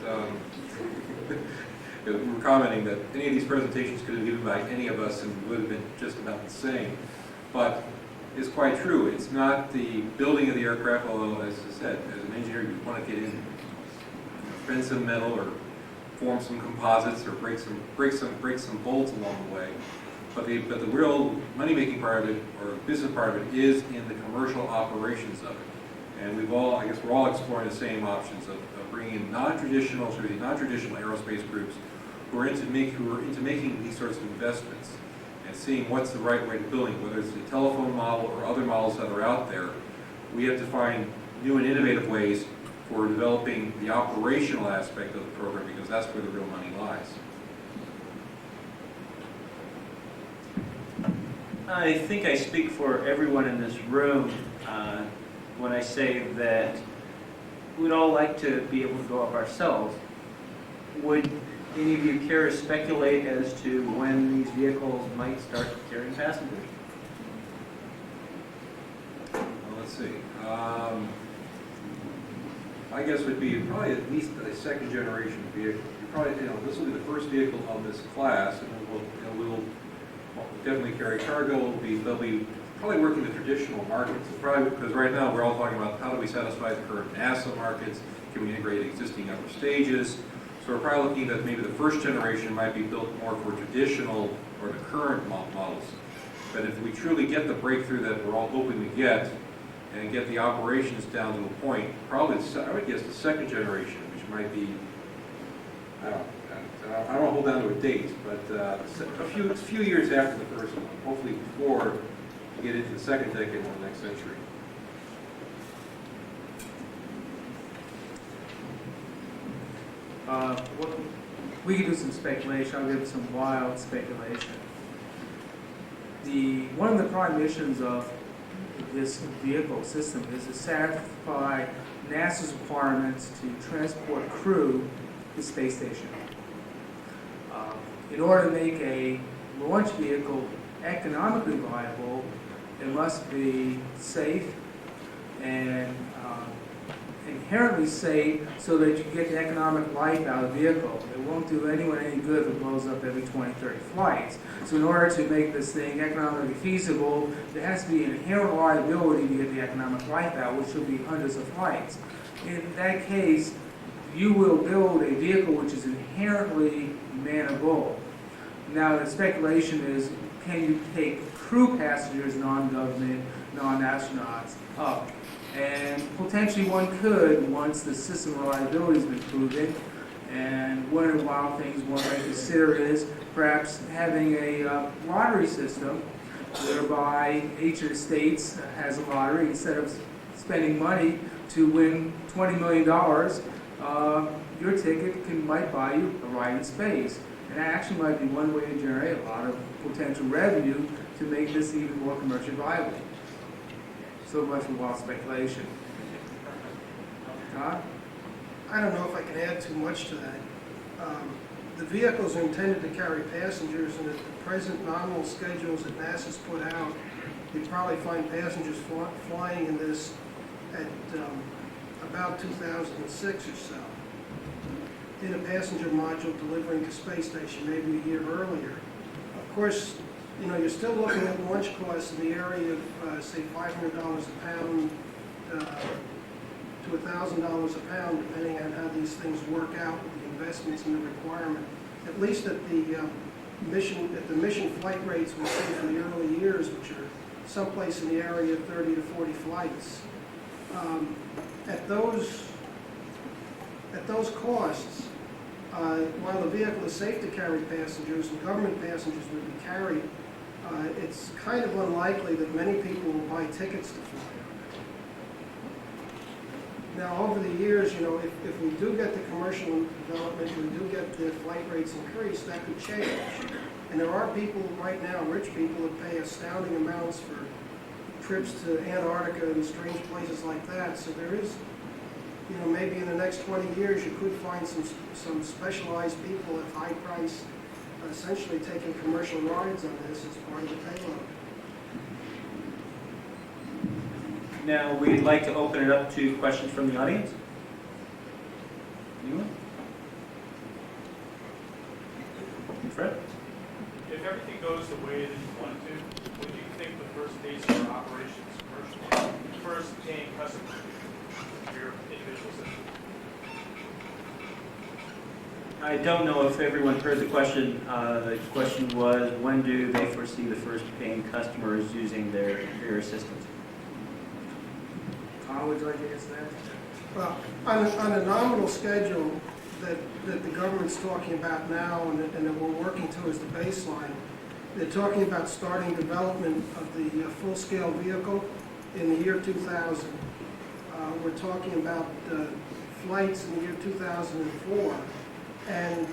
we were commenting that any of these presentations could have been given by any of us and would have been just about the same. But it's quite true. It's not the building of the aircraft, although, as I said, as an engineer, you want to get in, bend some metal or form some composites or break some bolts along the way. But the real money-making part of it, or business part of it, is in the commercial operations of it. And we're all exploring the same options of bringing in non-traditional aerospace groups who are into making these sorts of investments and seeing what's the right way to building, whether it's the telephone model or other models that are out there. We have to find new and innovative ways for developing the operational aspect of the program, because that's where the real money lies. I think I speak for everyone in this room when I say that we'd all like to be able to go up ourselves. Would any of you care to speculate as to when these vehicles might start carrying passengers? Well, let's see. I guess it would be probably at least a second generation vehicle. This will be the first vehicle of this class, and we'll definitely carry cargo. They'll be probably working the traditional markets. Probably because right now we're all talking about how do we satisfy the current NASA markets? Can we integrate existing upper stages? So we're probably looking at maybe the first generation might be built more for traditional or the current models. But if we truly get the breakthrough that we're all hoping to get, and get the operations down to a point, probably I would guess the second generation, which might be, I don't want to hold down to a date, but a few years after the first one, hopefully before you get into the second decade of the next century. We could do some speculation. I'll give some wild speculation. One of the prime missions of this vehicle system is to satisfy NASA's requirements to transport crew to the space station. In order to make a launch vehicle economically viable, it must be safe and inherently safe so that you get the economic life out of the vehicle. It won't do anyone any good if it blows up every 20, 30 flights. So in order to make this thing economically feasible, there has to be an inherent reliability to get the economic life out, which will be hundreds of flights. In that case, you will build a vehicle which is inherently manable. Now the speculation is, can you take crew passengers, non-government, non-astronauts, up? And potentially one could once the system reliability has been proven. And one of the wild things one might consider is perhaps having a lottery system whereby each of the states has a lottery. Instead of spending money to win $20 million, your ticket might buy you a ride in space. And that actually might be one way to generate a lot of potential revenue to make this even more commercially viable. So much for wild speculation. Todd? I don't know if I can add too much to that. The vehicles are intended to carry passengers, and at the present nominal schedules that NASA's put out, you'd probably find passengers flying in this at about 2006 or so, in a passenger module delivering to space station, maybe a year earlier. Of course, you know, you're still looking at launch costs in the area of, say, $500 a pound to $1,000 a pound, depending on how these things work out with the investments and the requirement. At least at the mission flight rates we see for the early years, which are someplace in the area of 30 to 40 flights. At those costs, while the vehicle is safe to carry passengers and government passengers would be carried, it's kind of unlikely that many people will buy tickets to fly on it. Now, over the years, you know, if we do get the commercial development, we do get the flight rates increased, that could change. And there are people right now, rich people, that pay astounding amounts for trips to Antarctica and strange places like that. So there is, you know, maybe in the next 20 years, you could find some specialized people at high price essentially taking commercial rides on this as part of the payload. Now, we'd like to open it up to questions from the audience. Anyone? Fred? If everything goes the way that you want it to, what do you think the first days of our operations commercially, first paying customer, your individual system? I don't know if everyone heard the question. The question was, when do they foresee the first paying customers using their systems? Todd, would you like to answer that? Well, on a nominal schedule that the government's talking about now and that we're working to as the baseline, they're talking about starting development of the full-scale vehicle in the year 2000. We're talking about flights in the year 2004. And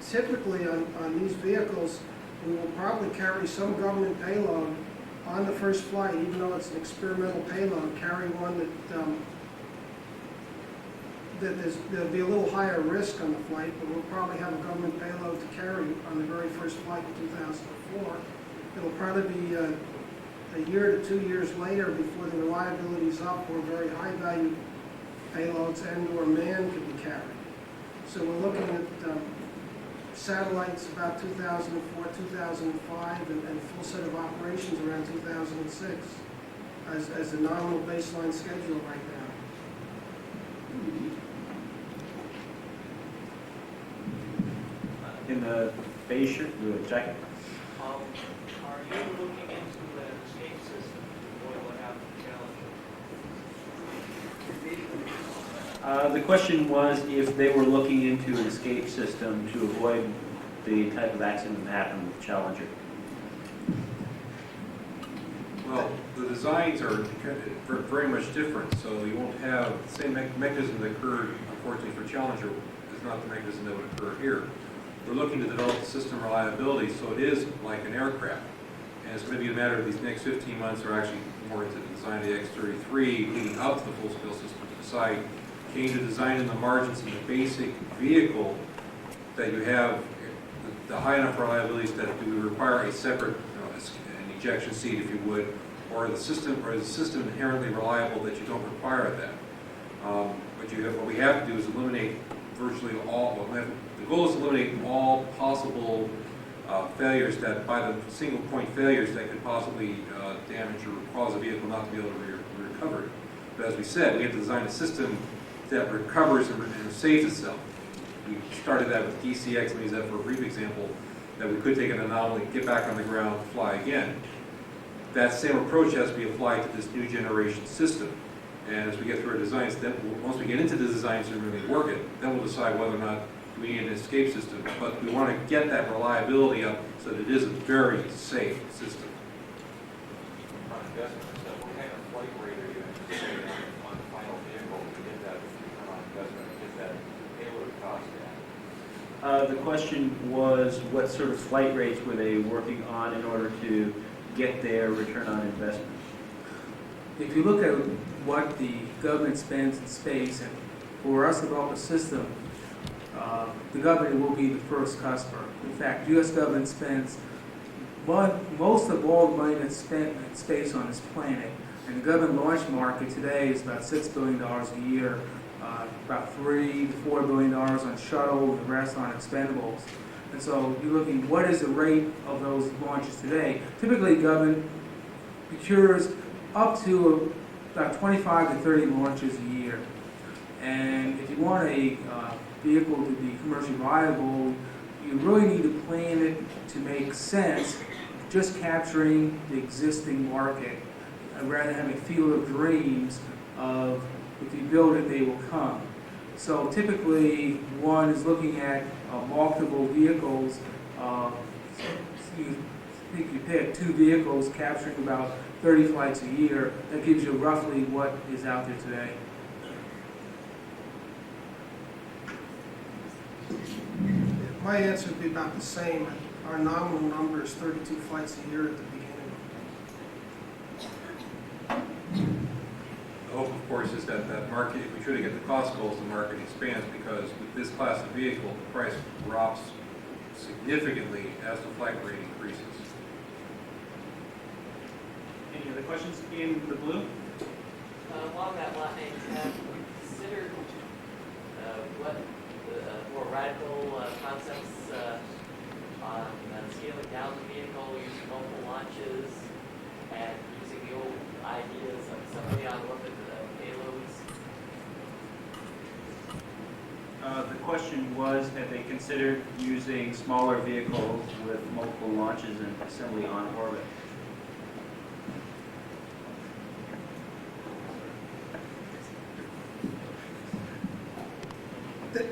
typically on these vehicles, we will probably carry some government payload on the first flight, even though it's an experimental payload, carry one there'll be a little higher risk on the flight, but we'll probably have a government payload to carry on the very first flight in 2004. It'll probably be a year to 2 years later before the reliability is up, or very high value payloads and or man can be carried. So we're looking at satellites about 2004, 2005, and full set of operations around 2006 as the nominal baseline schedule right now. In the beige shirt, the jacket. Are you looking into an escape system to avoid what happened to The question was if they were looking into an escape system to avoid the type of accident that happened with Challenger. Well, the designs are very much different, so you won't have the same mechanism that occurred, unfortunately, for Challenger is not the mechanism that would occur here. We're looking to develop system reliability, so it is like an aircraft. And it's going to be a matter of these next 15 months, or actually more into the design of the X-33, leading up to the full-scale system, to decide, can you design in the margins in the basic vehicle that you have the high enough reliability that do we require a separate an ejection seat, if you would, or is the system inherently reliable that you don't require that? What we have to do is eliminate virtually all. The goal is to eliminate all possible failures that, by the single point failures that could possibly damage or cause a vehicle not to be able to be recovered. But as we said, we have to design a system that recovers and saves itself. We started that with DCX, and we use that for a brief example, that we could take an anomaly, get back on the ground, fly again. That same approach has to be applied to this new generation system. And as we get through our designs, then once we get into the designs and really work it, then we'll decide whether or not we need an escape system. But we want to get that reliability up so that it is a very safe system. On investment, so what kind of flight rate are you anticipating on the final vehicle to get that return on investment, get that payload cost down? The question was what sort of flight rates were they working on in order to get their return on investment? If you look at what the government spends in space, and for us to develop a system, the government will be the first customer. In fact, U.S. government spends most of all the money that's spent in space on this planet. And the government launch market today is about $6 billion a year, about $3 to $4 billion on shuttle, and the rest on expendables. And so you're looking, what is the rate of those launches today? Typically, government procures up to about 25 to 30 launches a year. And if you want a vehicle to be commercially viable, you really need to plan it to make sense, just capturing the existing market, rather than having a field of dreams of if you build it, they will come. So typically, one is looking at multiple vehicles. You pick 2 vehicles capturing about 30 flights a year. That gives you roughly what is out there today. My answer would be about the same. Our nominal number is 32 flights a year at the beginning. The hope, of course, is that that market, if we truly get the cost goals, the market expands, because with this class of vehicle, the price drops significantly as the flight rate increases. Any other questions in the blue? Along that line, have you considered what the more radical concepts on scaling down the vehicle, using multiple launches, and using the old ideas of some of the on-orbit payloads? The question was, have they considered using smaller vehicles with multiple launches and assembly on orbit?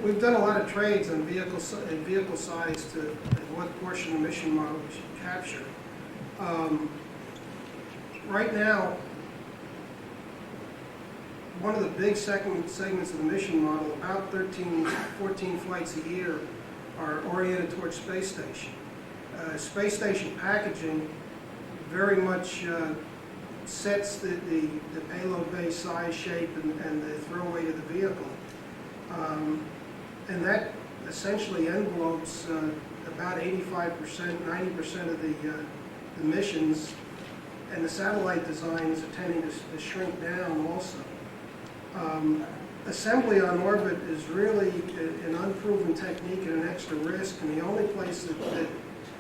We've done a lot of trades on vehicle size to what portion of the mission model we should capture. Right now, one of the big segments of the mission model, about 13, 14 flights a year, are oriented towards space station. Space station packaging very much sets the payload bay size, shape, and the throw weight of the vehicle. And that essentially envelopes about 85%, 90% of the missions, and the satellite designs are tending to shrink down also. Assembly on orbit is really an unproven technique and an extra risk, and the only place that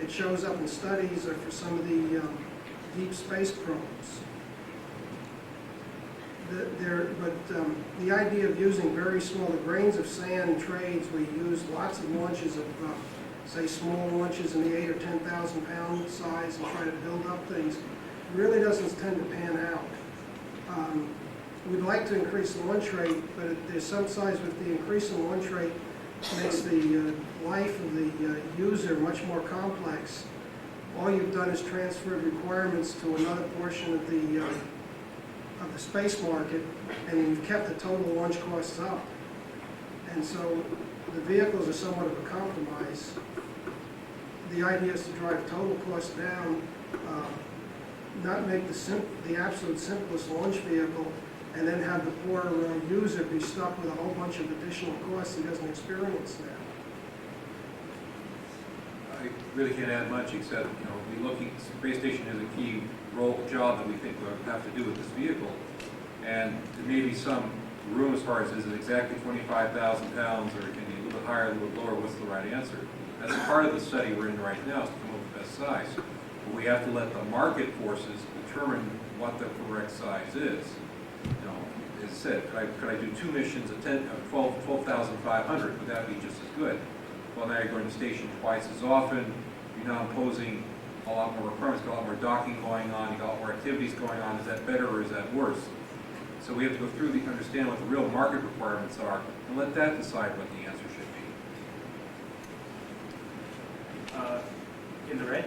it shows up in studies are for some of the deep space probes. The idea of using very small grains of sand trades, we use lots of launches of, say, small launches in the 8,000 or 10,000 pound size and try to build up things, really doesn't tend to pan out. we'd like to increase the launch rate, but there's some sides with the increase in launch rate makes the life of the user much more complex. All you've done is transferred requirements to another portion of the space market, and you've kept the total launch costs up. And so the vehicles are somewhat of a compromise. The idea is to drive total costs down, not make the absolute simplest launch vehicle, and then have the poor user be stuck with a whole bunch of additional costs he doesn't experience now. I really can't add much except, we looking, space station is a key job that we think we'll have to do with this vehicle. And there may be some room as far as is it exactly 25,000 pounds or can you a little bit higher, a little bit lower, what's the right answer? That's part of the study we're in right now is to come up with the best size. But we have to let the market forces determine what the correct size is. As I said, could I do 2 missions at 12,500? Would that be just as good? Well, now you're going to station twice as often. You're now imposing a lot more requirements, got a lot more docking going on, you got a lot more activities going on. Is that better or is that worse? So we have to go through understand what the real market requirements are and let that decide what the answer should be. In the red?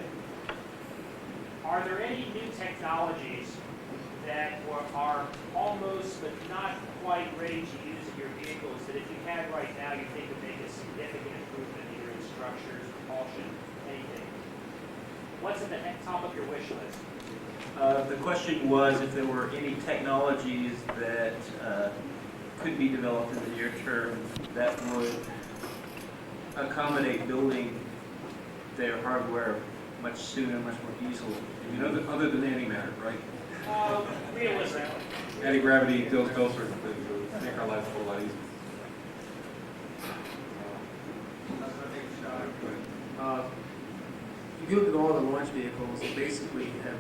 Are there any new technologies that are almost but not quite ready to use in your vehicles that if you had right now you think would make a significant improvement either in structures, propulsion, anything? What's at the top of your wish list? The question was if there were any technologies that could be developed in the near term that would accommodate building their hardware much sooner, much more easily. Other than antimatter, right? Realistically. Anti-gravity, those sorts of things would make our lives a whole lot easier. If you look at all the launch vehicles, they basically have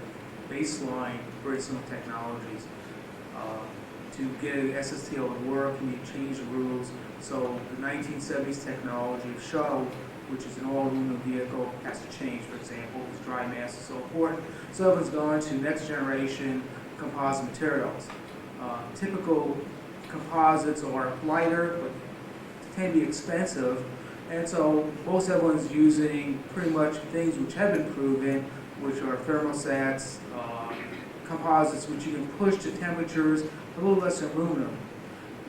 baseline very similar technologies. To get an SSTO to work, you need to change the rules. So the 1970s technology of shuttle, which is an all-aluminum vehicle, has to change, for example, because dry mass is so important. So everyone's gone to next generation composite materials. Typical composites are lighter, but tend to be expensive. And so most everyone's using pretty much things which have been proven, which are thermostats, composites which you can push to temperatures a little less than aluminum.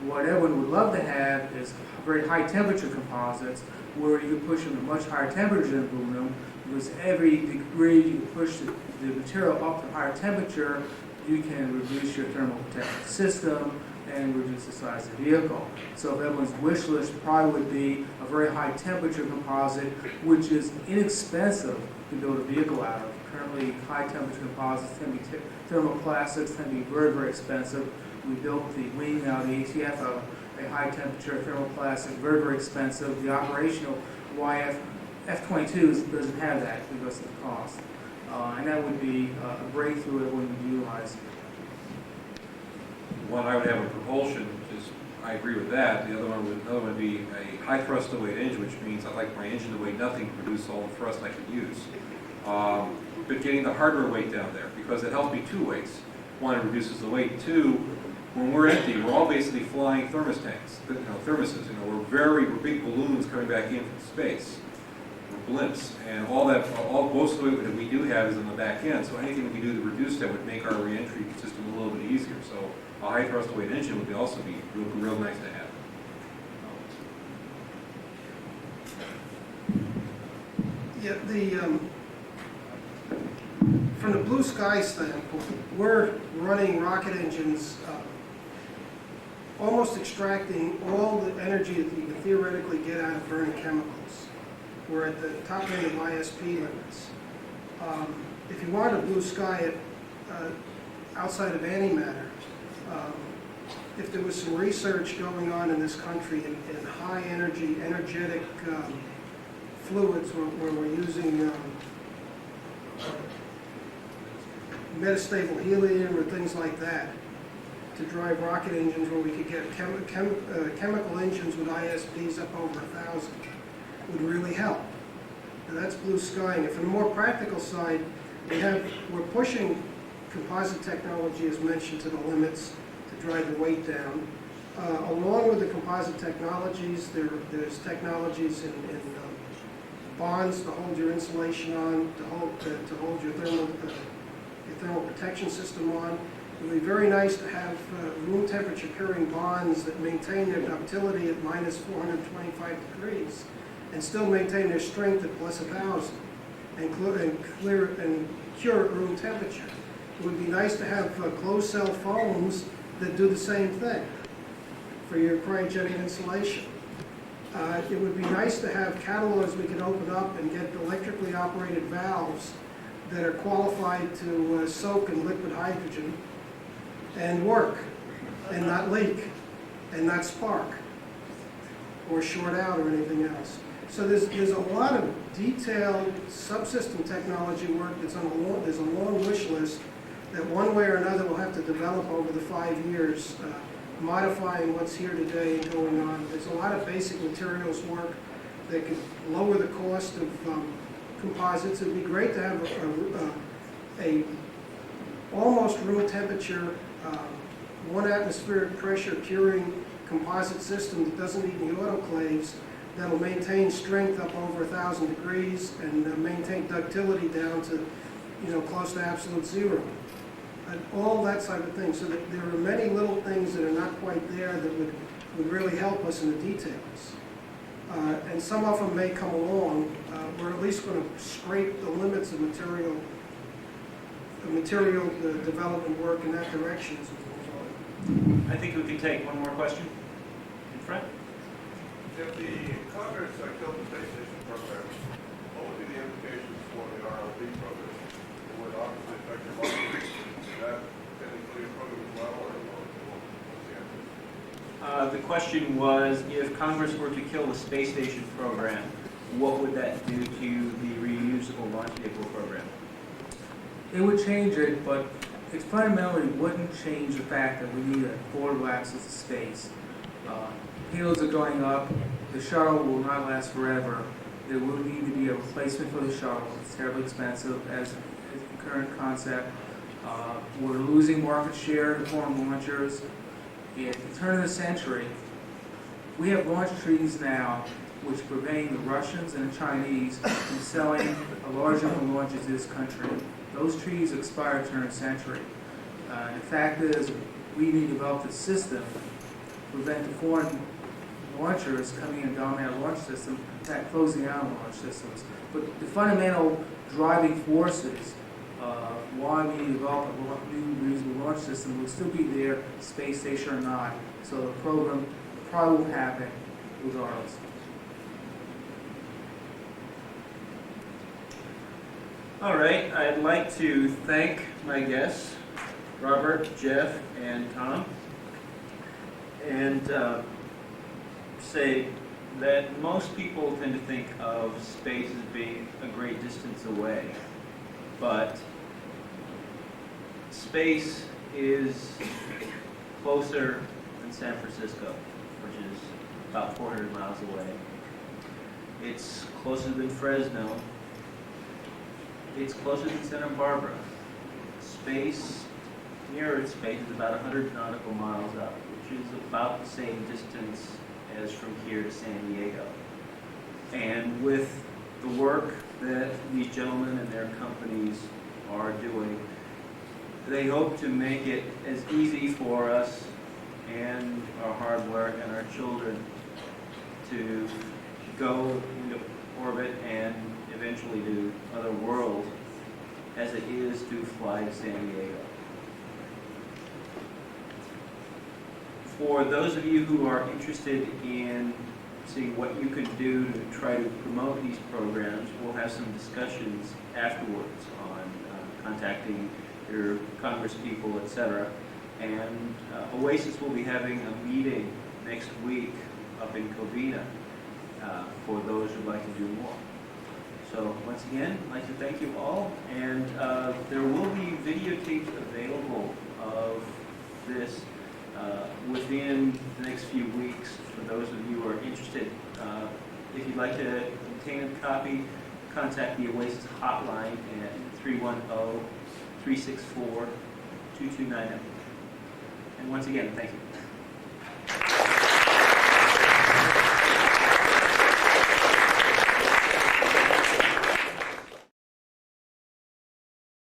What everyone would love to have is very high temperature composites where you can push them to much higher temperature than aluminum, because every degree you can push the material up to higher temperature, you can reduce your thermal protective system and reduce the size of the vehicle. So if everyone's wish list probably would be a very high temperature composite, which is inexpensive to build a vehicle out of. Currently, high temperature composites tend to be thermoplastics, tend to be very, very expensive. We built the wing out of the ATF out of a high temperature thermoplastic, very, very expensive. The operational F-22 doesn't have that because of the cost. And that would be a breakthrough that wouldn't be utilized. One, I would have a propulsion, I agree with that. The other one would be a high thrust to weight engine, which means I'd like my engine to weigh nothing to produce all the thrust I could use. But getting the hardware weight down there, because it helps me 2 ways. One, it reduces the weight. 2, when we're empty, we're all basically flying thermos tanks, thermoses. We're big balloons coming back in from space. We're blimps, and most of it that we do have is in the back end. So anything we can do to reduce that would make our reentry system a little bit easier. So a high thrust to weight engine would also be real nice to have. Yeah, from the blue sky standpoint, we're running rocket engines, almost extracting all the energy that you can theoretically get out of burning chemicals. We're at the top end of ISP limits. If you wanted a blue sky outside of antimatter, if there was some research going on in this country in high energy, energetic fluids where we're using metastable helium or things like that to drive rocket engines, where we could get chemical engines with ISPs up over 1,000, would really help. And that's blue skying. And from the more practical side, we're pushing composite technology, as mentioned, to the limits to drive the weight down. Along with the composite technologies, there's technologies in bonds to hold your insulation on, to hold your thermal protection system on. It would be very nice to have room temperature curing bonds that maintain their ductility at minus 425 degrees and still maintain their strength at plus 1,000 and cure at room temperature. It would be nice to have closed cell foams that do the same thing for your cryogenic insulation. It would be nice to have catalogs we can open up and get electrically operated valves that are qualified to soak in liquid hydrogen and work and not leak and not spark or short out or anything else. So there's a lot of detailed subsystem technology work that's on there's a long wish list that one way or another we'll have to develop over the 5 years, modifying what's here today and going on. There's a lot of basic materials work that could lower the cost of composites. It would be great to have a almost room temperature, 1 atmospheric pressure curing composite system that doesn't need any autoclaves, that'll maintain strength up over 1,000 degrees and maintain ductility down to, close to absolute zero. And all that type of thing. So that there are many little things that are not quite there that would really help us in the details. And some of them may come along. We're at least going to scrape the limits of material development work in that direction as we move forward. I think we can take one more question in front. If the Congress killed the space station program, what would be the implications for the RLD program? It would obviously affect your market. Is that technically a program as well, or what's the answer? The question was, if Congress were to kill the space station program, what would that do to the reusable launch vehicle program? It would change it, but it fundamentally wouldn't change the fact that we need affordable access to space. Payloads are going up. The shuttle will not last forever. There will need to be a replacement for the shuttle. It's terribly expensive as the current concept. We're losing market share in foreign launchers. At the turn of the century, we have launch treaties now which prevent the Russians and the Chinese from selling a large number of launches to this country. Those treaties expire at the turn of the century. The fact is, we need to develop a system to prevent the foreign launchers coming in and dominating our launch system, in fact, closing out launch systems. But the fundamental driving forces why we need to develop a new reusable launch system will still be there, space station or not. So the program probably will happen regardless. All right, I'd like to thank my guests, Robert, Jeff, and Tom, and say that most people tend to think of space as being a great distance away, but space is closer than San Francisco, which is about 400 miles away. It's closer than Fresno. It's closer than Santa Barbara. Space, near Earth space, is about 100 nautical miles up, which is about the same distance as from here to San Diego. And with the work that these gentlemen and their companies are doing, they hope to make it as easy for us and our hardware and our children to go into orbit and eventually to other worlds as it is to fly to San Diego. For those of you who are interested in seeing what you can do to try to promote these programs, we'll have some discussions afterwards on contacting your Congress people, etc. And OASIS will be having a meeting next week up in Covina for those who'd like to do more. So once again, I'd like to thank you all, and there will be videotapes available of this within the next few weeks for those of you who are interested. If you'd like to obtain a copy, contact the OASIS hotline at 310-364-2290. And once again, thank you.